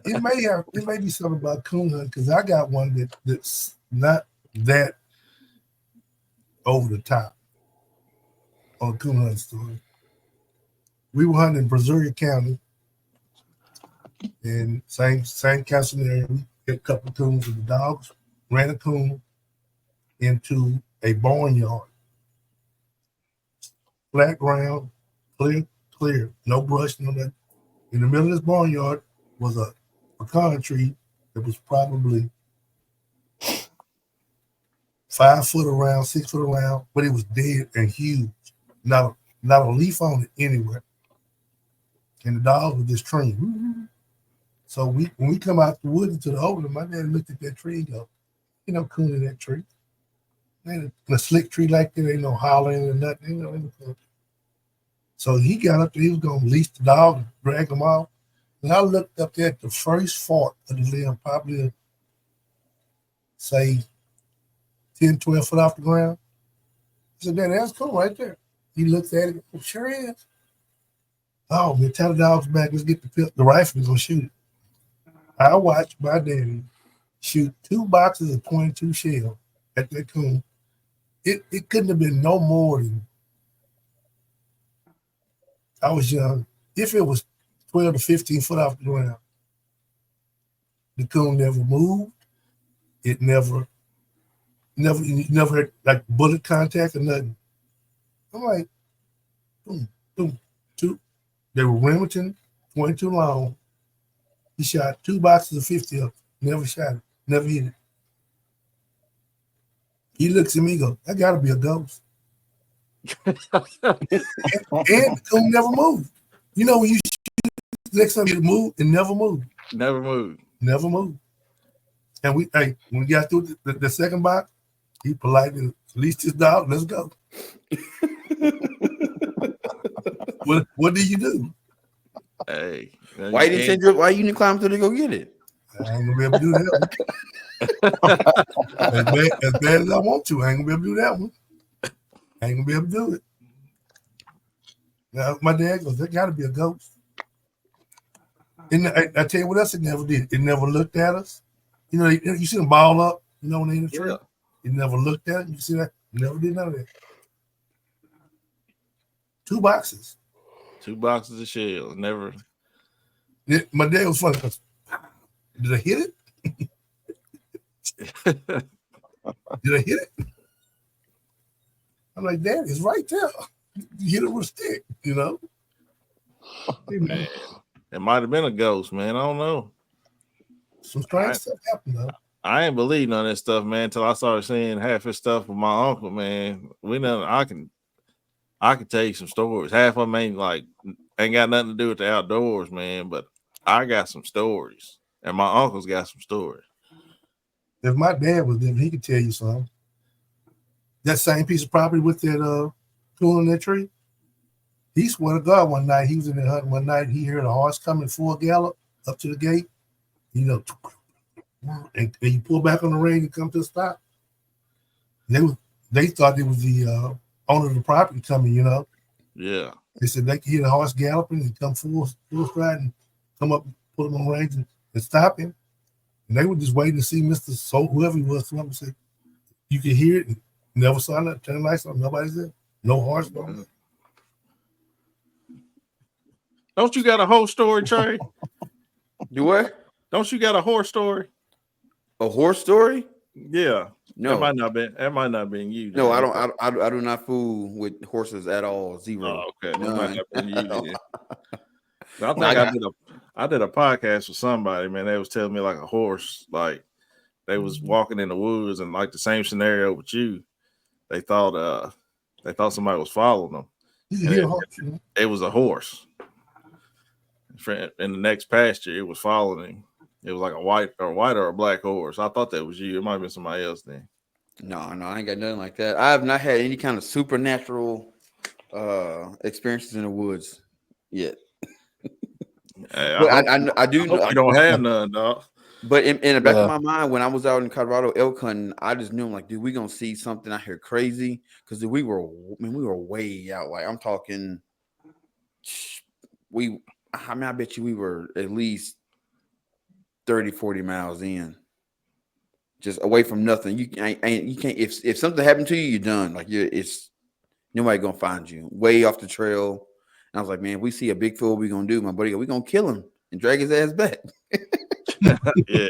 S6: It may be something about coon hunting because I got one that's not that over the top on a coon hunting story. We were hunting in Brazoria County, and same kind of scenario. We hit a couple of coons with the dogs, ran a coon into a barnyard. Flat ground, clear, no brush, no nothing. In the middle of this barnyard was a pecan tree that was probably 5 foot around, 6 foot around, but it was dead and huge. Not a leaf on it anywhere. And the dogs were just trained. So when we come out the woods into the open, my dad looked at that tree and go, you know, coon in that tree. Man, a slick tree like that, ain't no hollering or nothing. You know, so he got up there, he was going to release the dog and drag them off. And I looked up there at the first fork of the limb, probably, say, 10, 12 foot off the ground. I said, Daddy, that's cool right there. He looked at it, it sure is. Oh, man, tell the dogs back, let's get the rifle, we're going to shoot it. I watched my daddy shoot 2 boxes of 22 shell at that coon. It couldn't have been no more than, I was young, if it was 12 to 15 foot off the ground. The coon never moved. It never had like bullet contact or nothing. I'm like, boom, boom, 2. They were Remington, 22 long. He shot 2 boxes of 50 of them. Never shot it. Never hit it. He looks at me and goes, that got to be a ghost. and the coon never moved. You know, when you shoot, next time you move, it never moved.
S2: Never moved.
S6: Never moved. And when we got through the second box, he politely At least it's dog. Let's go. What do you do?
S2: Hey,
S3: Why you didn't climb through to go get it?
S6: I ain't gonna be able to do that one. As bad as I want to, I ain't gonna be able to do that one. I ain't gonna be able to do it. Now, my dad goes, there gotta be a ghost. And I tell you what else it never did. It never looked at us. You know, you see them ball up, you know, when they in the tree.
S2: Yeah.
S6: It never looked at it. You see that? Never did none of that. 2 boxes.
S2: 2 boxes of shells. Never.
S6: My dad was funny because did I hit it? Did I hit it? I'm like, Dad, it's right there. You hit it with a stick, you know?
S2: Man, it might have been a ghost, man. I don't know.
S6: Some strange stuff happened, though.
S2: I ain't believe none of that stuff, man, until I started seeing half his stuff with my uncle, man. I can tell you some stories. Half of them ain't got nothing to do with the outdoors, man, but I got some stories. And my uncle's got some stories.
S6: If my dad was there, he could tell you something. That same piece of property with that tool in that tree, he swore to God one night, he was in there hunting one night, he heard a horse coming full gallop up to the gate, you know, and you pull back on the ring and come to a stop. They thought it was the owner of the property coming, you know.
S2: Yeah.
S6: They said they could hear the horse galloping and come full stride and come up, put him on the range and stop him. And they were just waiting to see Mr. So whoever he was, come up and say, you can hear it. And never saw nothing. Turn the lights on. Nobody's there. No horse. No.
S2: Don't you got a whole story, Trey?
S3: Do what?
S2: Don't you got a horse story?
S3: A horse story?
S2: Yeah.
S3: No.
S2: That might not been you.
S3: No, I don't. I do not fool with horses at all. Zero.
S2: Oh, okay. That might not been you. Then. I did a podcast with somebody, man. They was telling me like a horse, like they was walking in the woods and like the same scenario with you. They thought somebody was following them. It was a horse. In the next pasture, it was following him. It was like a white or a black horse. I thought that was you. It might have been somebody else then. No,
S3: I ain't got nothing like that. I have not had any kind of supernatural experiences in the woods yet.
S2: Hey,
S3: I do know
S2: you don't have none, dog.
S3: But in the back of my mind, when I was out in Colorado elk hunting, I just knew, like, dude, we gonna see something out here crazy, because we were way out. Like, I'm talking, I bet you we were at least 30, 40 miles in, just away from nothing. You can't. If something happened to you, you're done. Like, it's nobody gonna find you. Way off the trail. And I was like, man, if we see a big fool, we gonna do, my buddy, we gonna kill him and drag his ass back.
S2: Yeah.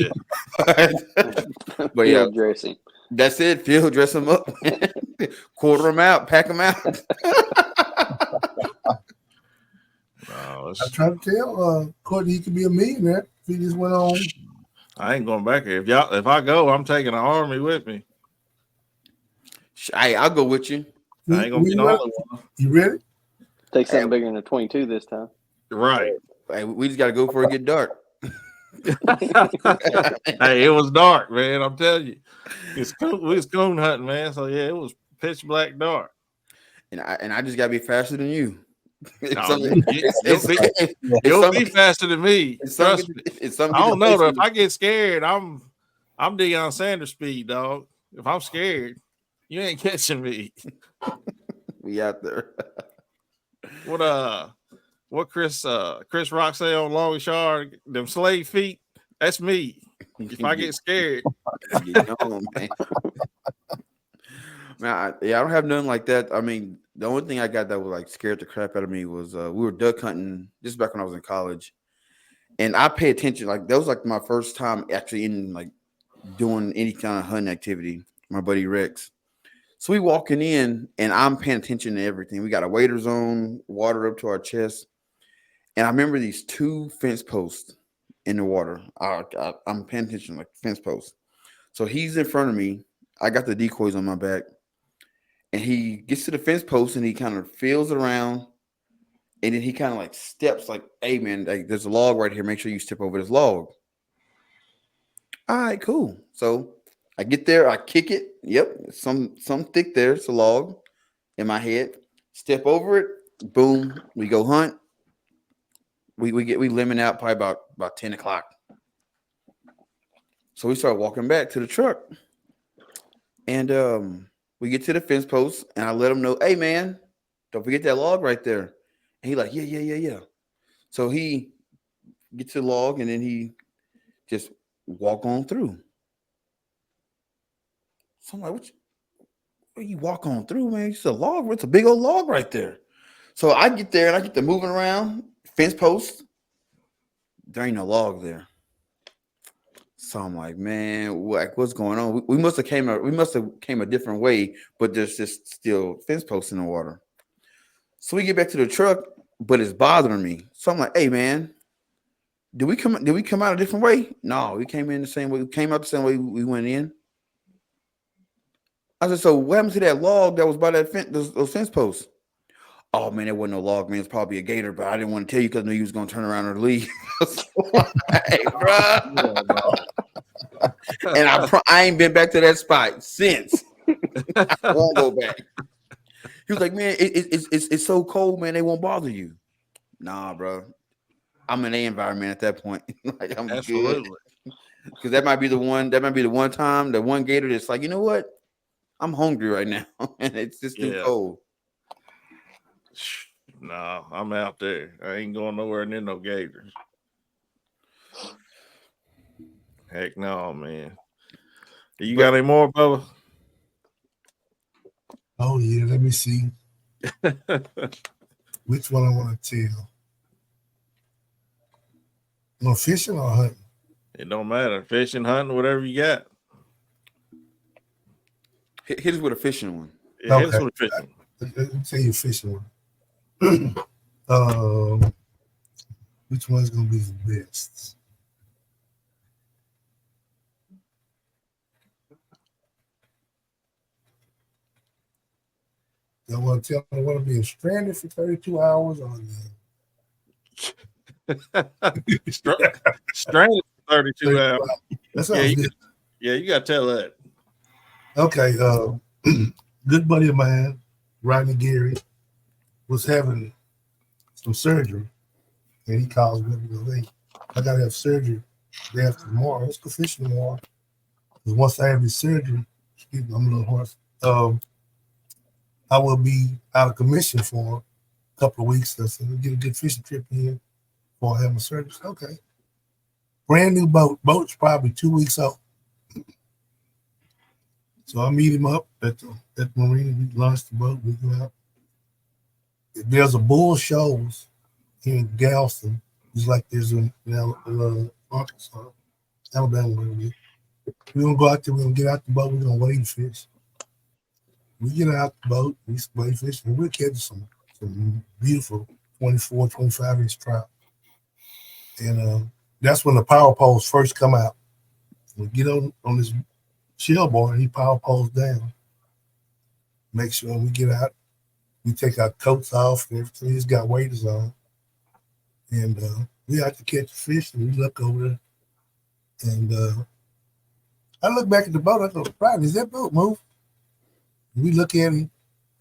S3: But yeah, dressing. That's it. Field dress him up, quarter him out, pack him out.
S6: I'm trying to tell Courtney he could be a millionaire if he just went on.
S2: I ain't going back here. If I go, I'm taking an army with me.
S3: I'll go with you.
S2: I ain't gonna be the only one.
S6: You ready?
S4: Take something bigger than a 22 this time.
S2: Right.
S3: Hey, we just gotta go before it get dark.
S2: Hey, it was dark, man. I'm telling you, we was coon hunting, man. So yeah, it was pitch black dark.
S3: And I just gotta be faster than you.
S2: You'll be faster than me. Trust me. I don't know though. If I get scared, I'm Deion Sanders speed, dog. If I'm scared, you ain't catching me.
S3: We out there.
S2: What Chris Rock say on Long Shard, them slave feet, that's me. If I get scared. Man, I don't have nothing like that. I mean, the only thing I got that was like scared the crap out of me was we were duck hunting just back when I was in college. And I pay attention, like that was like my first time actually in like doing any kind of hunting activity, my buddy Rex. So we walking in and I'm paying attention to everything. We got a waders on, water up to our chest. And I remember these 2 fence posts in the water. I'm paying attention, like fence posts. So he's in front of me. I got the decoys on my back. And he gets to the fence post and he kind of feels around. And then he kind of like steps like, hey, man, like, there's a log right here. Make sure you step over this log. All right, cool. So
S3: I get there, I kick it. Yep, some thick there. It's a log in my head. Step over it. Boom. We go hunt. We lemon out probably about 10 o'clock. So we start walking back to the truck, and we get to the fence post, and I let him know, hey man, don't forget that log right there. And he like, yeah. So he gets the log, and then he just walk on through. So I'm like, what you walk on through, man? It's a log. It's a big old log right there. So I get there and I get to moving around, fence post. There ain't no log there. So I'm like, man, what's going on? We must have came a different way, but there's just still fence posts in the water. So we get back to the truck, but it's bothering me. So I'm like, hey man, did we come out a different way? No, we came in the same way. We came out the same way we went in. I said, so what happened to that log that was by that those fence posts? Oh man, there wasn't no log, man. It's probably a gator, but I didn't want to tell you because I knew you was gonna turn around and leave. Hey, bro. And I ain't been back to that spot since. I won't go back. He was like, man, it's so cold, man. They won't bother you. Nah, bro. I'm in a environment at that point. Like I'm
S2: Absolutely.
S3: good. Because that might be the one time, the one gator that's like, you know what? I'm hungry right now, and it's just too cold.
S2: No, I'm out there. I ain't going nowhere near no gators. Heck no, man. You got any more, Bubba?
S6: Oh yeah, let me see. Which one I want to tell? You want fishing or hunting?
S2: It don't matter. Fishing, hunting, whatever you got.
S3: Hit us with a fishing one.
S2: Yeah, hit us with a fishing one.
S6: Let me tell you a fishing one. Which one's gonna be the best? I want to tell them I want to be stranded for 32 hours on
S2: Stranded for 32 hours.
S6: That sounds good.
S2: You got to tell that.
S6: Okay. Good buddy of mine, Rodney Gary, was having some surgery. And he calls me and goes, hey, I got to have surgery day after tomorrow. Let's go fishing tomorrow. Because once I have this surgery, excuse me, I'm a little hoarse. I will be out of commission for a couple of weeks. So we'll get a good fishing trip in before I have my surgery. Okay. Brand new boat. Boat's probably 2 weeks old. So I meet him up at the marina. We launch the boat. We go out. There's a bull shows here in Galveston. It's like there's in Arkansas, Alabama. We're going to go out there. We're going to get out the boat. We're going to wade and fish. We get out the boat, we wade fish, and we're catching some beautiful 24, 25-inch trout. And that's when the power poles first come out. We get on this shell bar, and he power poles down. Make sure when we get out, we take our coats off and everything. He's got waders on. And we have to catch the fish, and we look over there. And I look back at the boat. I go, Brian, is that boat moving? We look at him,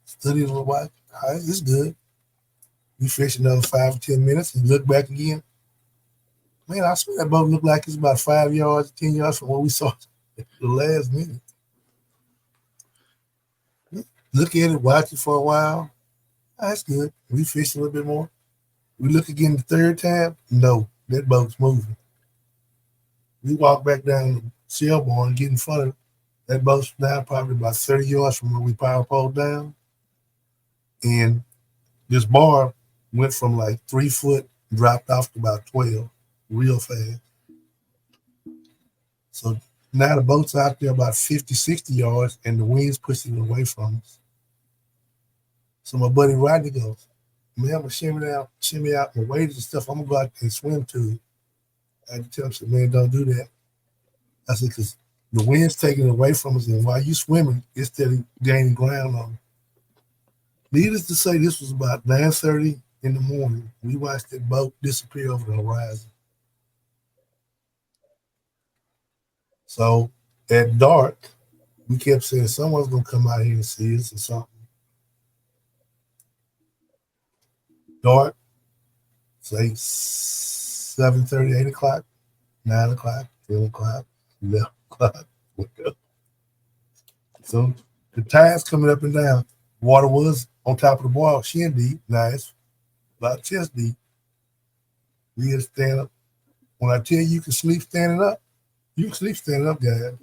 S6: study a little while. All right, it's good. We fish another 5 or 10 minutes and look back again. Man, I swear that boat looked like it's about 5 yards, 10 yards from what we saw the last minute. Look at it, watch it for a while. That's good. We fish a little bit more. We look again the third time. No, that boat's moving. We walk back down the shell bar and get in front of it. That boat's down probably about 30 yards from where we power pole down. And this bar went from like 3 foot, dropped off to about 12 real fast. So now the boat's out there about 50, 60 yards, and the wind's pushing it away from us. So my buddy Rodney goes, man, I'm going to shimmy out my waders and stuff. I'm going to go out and swim to it. I had to tell him, I said, man, don't do that. I said, because the wind's taking it away from us, and while you're swimming, it's still gaining ground on it. Needless to say, this was about 9:30 in the morning. We watched that boat disappear over the horizon. So At dark, we kept saying someone's gonna come out here and see us or something. Dark, say 7:30, 8 o'clock, 9 o'clock, 10 o'clock, 11 o'clock. So the tide's coming up and down. Water was on top of the boil, shin deep. Now it's about chest deep. We had to stand up. When I tell you can sleep standing up, you can sleep standing up, guys.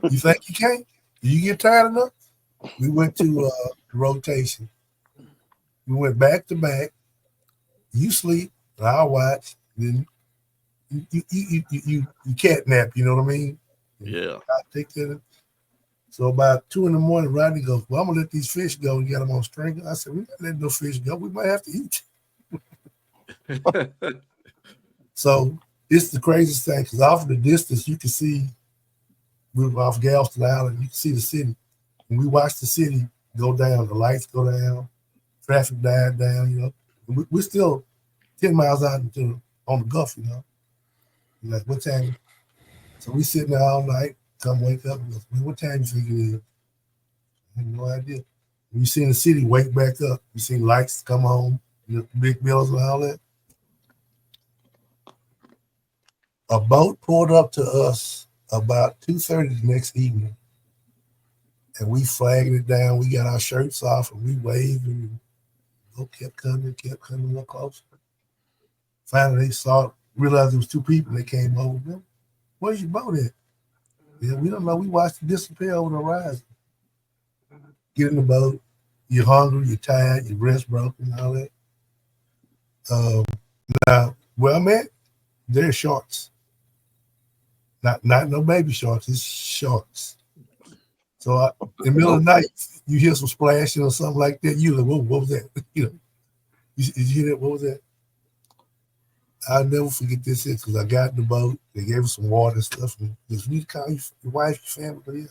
S6: You think you can't? You get tired enough? We went to rotation. We went back to back. You sleep, I'll watch. Then you catnap. You know what I mean?
S2: Yeah.
S6: I take that. So about 2 a.m, Rodney goes, "Well, I'm gonna let these fish go and get them on string." I said, "We not letting no fish go. We might have to eat." So it's the craziest thing because off in the distance you can see. We were off Galveston Island. You can see the city. When we watch the city go down, the lights go down, traffic died down. You know, we're still 10 miles out on the Gulf. You know, like what time? So we sitting there all night. Come wake up and go, "What time you think it is?" I have no idea. We seen the city wake back up. We seen lights come on, the big buildings and all that. A boat pulled up to us about 2:30 the next evening, and we flagged it down. We got our shirts off and we waved and kept coming more closer. Finally, they realized there was 2 people. They came over. "Where's your boat at?" "Yeah, we don't know. We watched it disappear over the horizon." Get in the boat. You're hungry. You're tired. Your breast broken. All that. Now, where I'm at, there's sharks. Not no baby sharks. It's sharks. So in the middle of the night, you hear some splashing or something like that. You like, "Whoa, what was that?" You know, did you hear that? What was that? I'll never forget this because I got in the boat. They gave us some water and stuff. And if you call your wife, your family,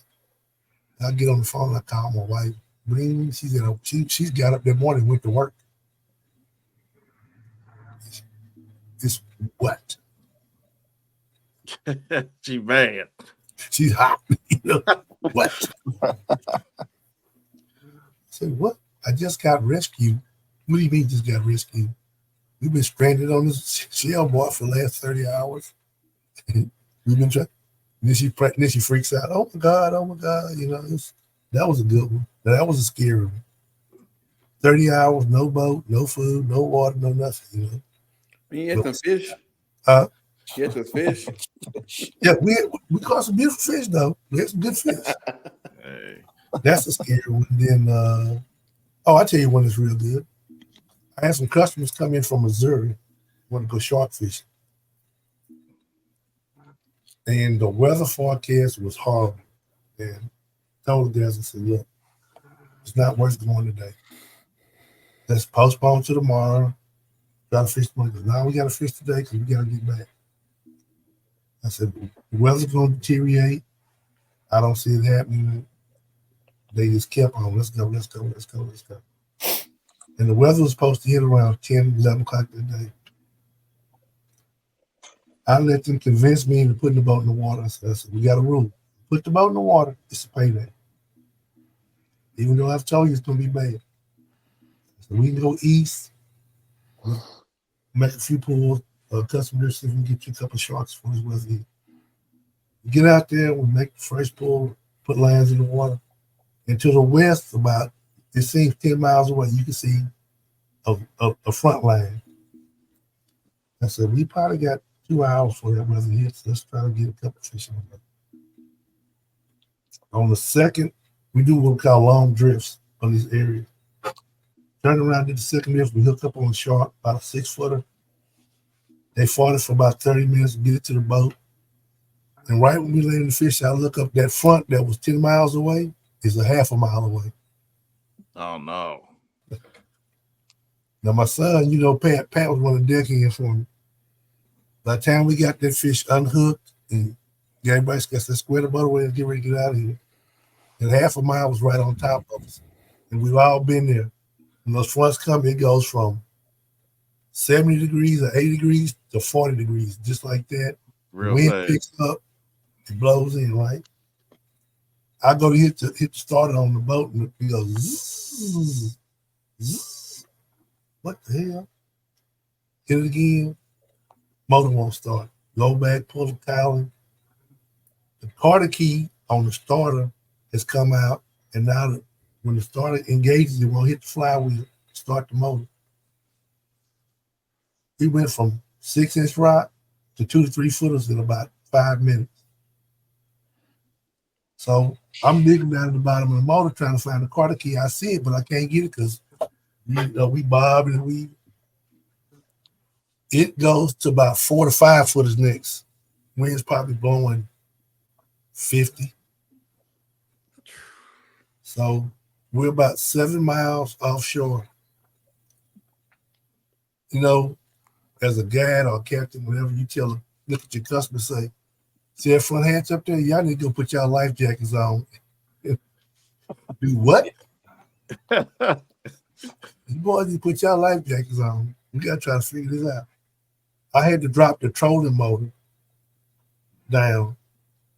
S6: I get on the phone. I call my wife. Bling. She's got up that morning and went to work. It's what?
S2: She mad.
S6: She's hot. You know what? I said, "What? I just got rescued." "What do you mean just got rescued?" "We've been stranded on this shell board for the last 30 hours. We've been trying." Then she freaks out. Oh my God. You know, that was a good one. That was a scary one. 30 hours, no boat, no food, no water, no nothing, you know.
S3: You had some fish? She had some fish?
S6: Yeah, we caught some beautiful fish, though. We had some good fish.
S2: Hey.
S6: That's a scary one. Then, I tell you one that's real good. I had some customers come in from Missouri, want to go shark fishing. And the weather forecast was horrible. And told the guys, I said, "Look, it's not worth going today. Let's postpone to tomorrow. Got to fish tomorrow." "No, we got to fish today because we got to get back." I said, "The weather's going to deteriorate. I don't see it happening." They just kept on. Let's go. And the weather was supposed to hit around 10, 11 o'clock that day. I let them convince me into putting the boat in the water. I said, "We got a rule. Put the boat in the water. It's a payday. Even though I've told you it's going to be bad. So we can go east, make a few pulls, customers, see if we can get you a couple of sharks for this weather here. We get out there, we make the first pull, put lines in the water. And to the west, about, it seems 10 miles away, you can see a front line. I said, we probably got 2 hours for that weather here, so let's try to get a couple of fish on it. On the second, we do what we call long drifts on these areas. Turn around to the second drift, we hook up on a shark, about a 6-footer. They fought it for about 30 minutes to get it to the boat. And right when we landed the fish, I look up that front that was 10 miles away is a half a mile away.
S2: Oh, no.
S6: Now, my son, Pat was one of the deckhands for me. By the time we got that fish unhooked and everybody got to square the boat away and get ready to get out of here, and half a mile was right on top of us. And we've all been there. When those fronts come, it goes from 70 degrees or 80 degrees to 40 degrees, just like that.
S2: Real
S6: wind
S2: fast.
S6: picks up, it blows in, right? I go to hit the starter on the boat and it goes zzz, zzz. What the hell? Hit it again, motor won't start. Go back, pull the cowling. The Carter key on the starter has come out, and now when the starter engages, it won't hit the flywheel, start the motor. We went from 6-inch rock to 2 to 3 footers in about 5 minutes. So I'm digging down at the bottom of the motor trying to find the Carter key. I see it, but I can't get it because we bob and we. It goes to about 4 to 5 footers next. Wind's probably blowing 50. So we're about 7 miles offshore. You know, as a guide or a captain, whatever you look at your customer, say, see that front hatch up there? Y'all need to go put y'all life jackets on. Do what? You boys need to put y'all life jackets on. We got to try to figure this out. I had to drop the trolling motor down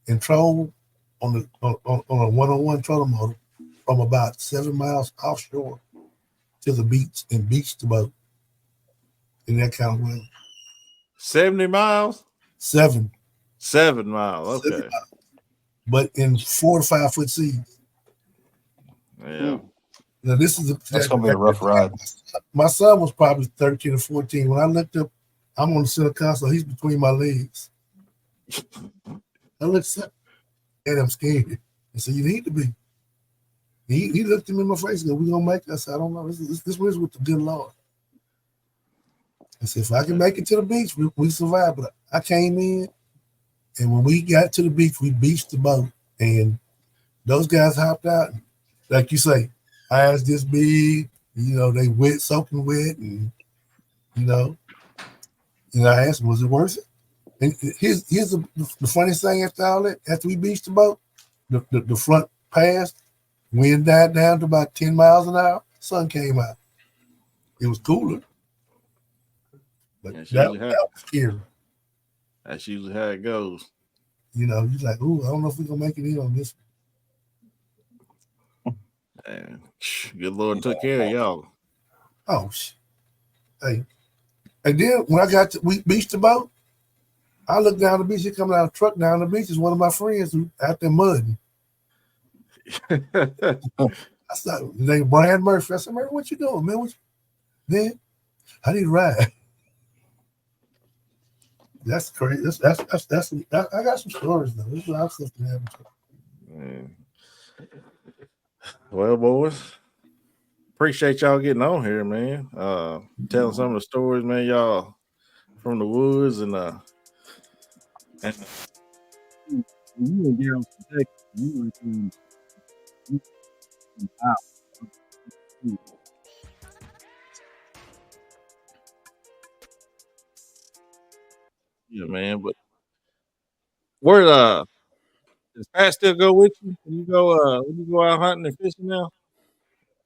S6: and troll on a 101 trolling motor from about 7 miles offshore to the beach and beach the boat in that kind of weather.
S2: 70 miles?
S6: 7
S2: miles. Okay.
S6: 7 miles. But in 4 to 5 foot seas.
S2: Yeah.
S6: Now this is
S5: That's gonna be a rough ride.
S6: My son was probably 13 or 14. When I looked up, I'm on the center console. He's between my legs. I looked up and I'm scared. I said, "You need to be." He looked at me in my face and go, "We're gonna make it." I said, "I don't know. This was with the good Lord." I said, "If I can make it to the beach, we survive." But I came in, and when we got to the beach, we beached the boat, and those guys hopped out. Like you say, eyes this big, they wet, soaking wet, and I asked them, "Was it worth it?" And here's the funniest thing after all that. After we beached the boat, the front passed, wind died down to about 10 miles an hour. Sun came out. It was cooler, but that was scary.
S2: That's usually how it goes.
S6: You're like, "Ooh, I don't know if we're gonna make it in on this."
S2: Man, good Lord took care of y'all.
S6: Oh, hey. And then when we beached the boat, I looked down the beach. He coming out of a truck down the beach. Is one of my friends who out there mudding. I said, his name Brian Murphy. I said, "Man, what you doing, man? Man, I need a ride." That's crazy. That's I got some stories though. This is our stuff to have.
S2: Well, boys, appreciate y'all getting on here, man. Telling some of the stories, man. Y'all from the woods and
S7: you were there on Kentucky. You were
S2: yeah, man. But where does Pat still go with you when you go out hunting and fishing now?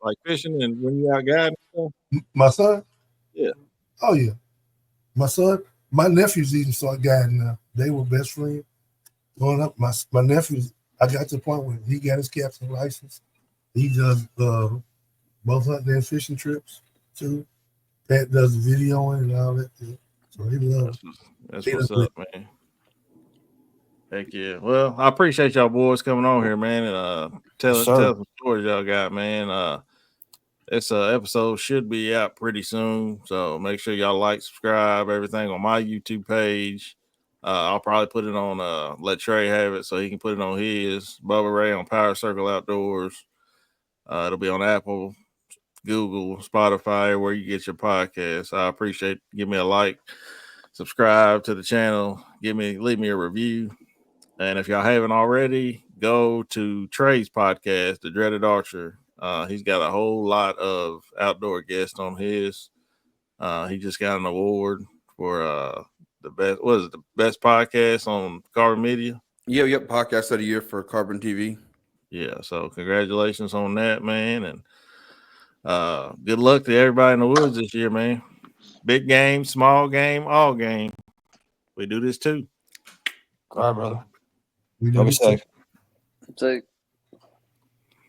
S2: Like fishing and when you out guiding and stuff?
S6: My son?
S2: Yeah.
S6: Oh yeah. My son, my nephews even started guiding now. They were best friends. Growing up, my nephews, I got to the point where he got his captain license. He does both hunting and fishing trips too. Pat does the videoing and all that too. So he loves it.
S2: That's what's up, man. Heck yeah. Well, I appreciate y'all boys coming on here, man, and tell some stories y'all got, man. This episode should be out pretty soon, so make sure y'all like, subscribe, everything on my YouTube page. I'll probably put it on let Trey have it so he can put it on his. Bubba Ray on Power Circle Outdoors. It'll be on Apple, Google, Spotify, where you get your podcasts. I appreciate give me a like, subscribe to the channel, leave me a review. And if y'all haven't already, go to Trey's podcast, The Dreaded Archer. He's got a whole lot of outdoor guests on his. He just got an award for the best podcast on Carbon Media?
S3: Yep. Podcast of the year for Carbon TV.
S2: Yeah, so congratulations on that, man. And good luck to everybody in the woods this year, man. Big game, small game, all game. We do this too.
S5: All right, brother.
S6: We
S5: Y'all
S6: do
S5: be
S6: this.
S5: safe.
S4: So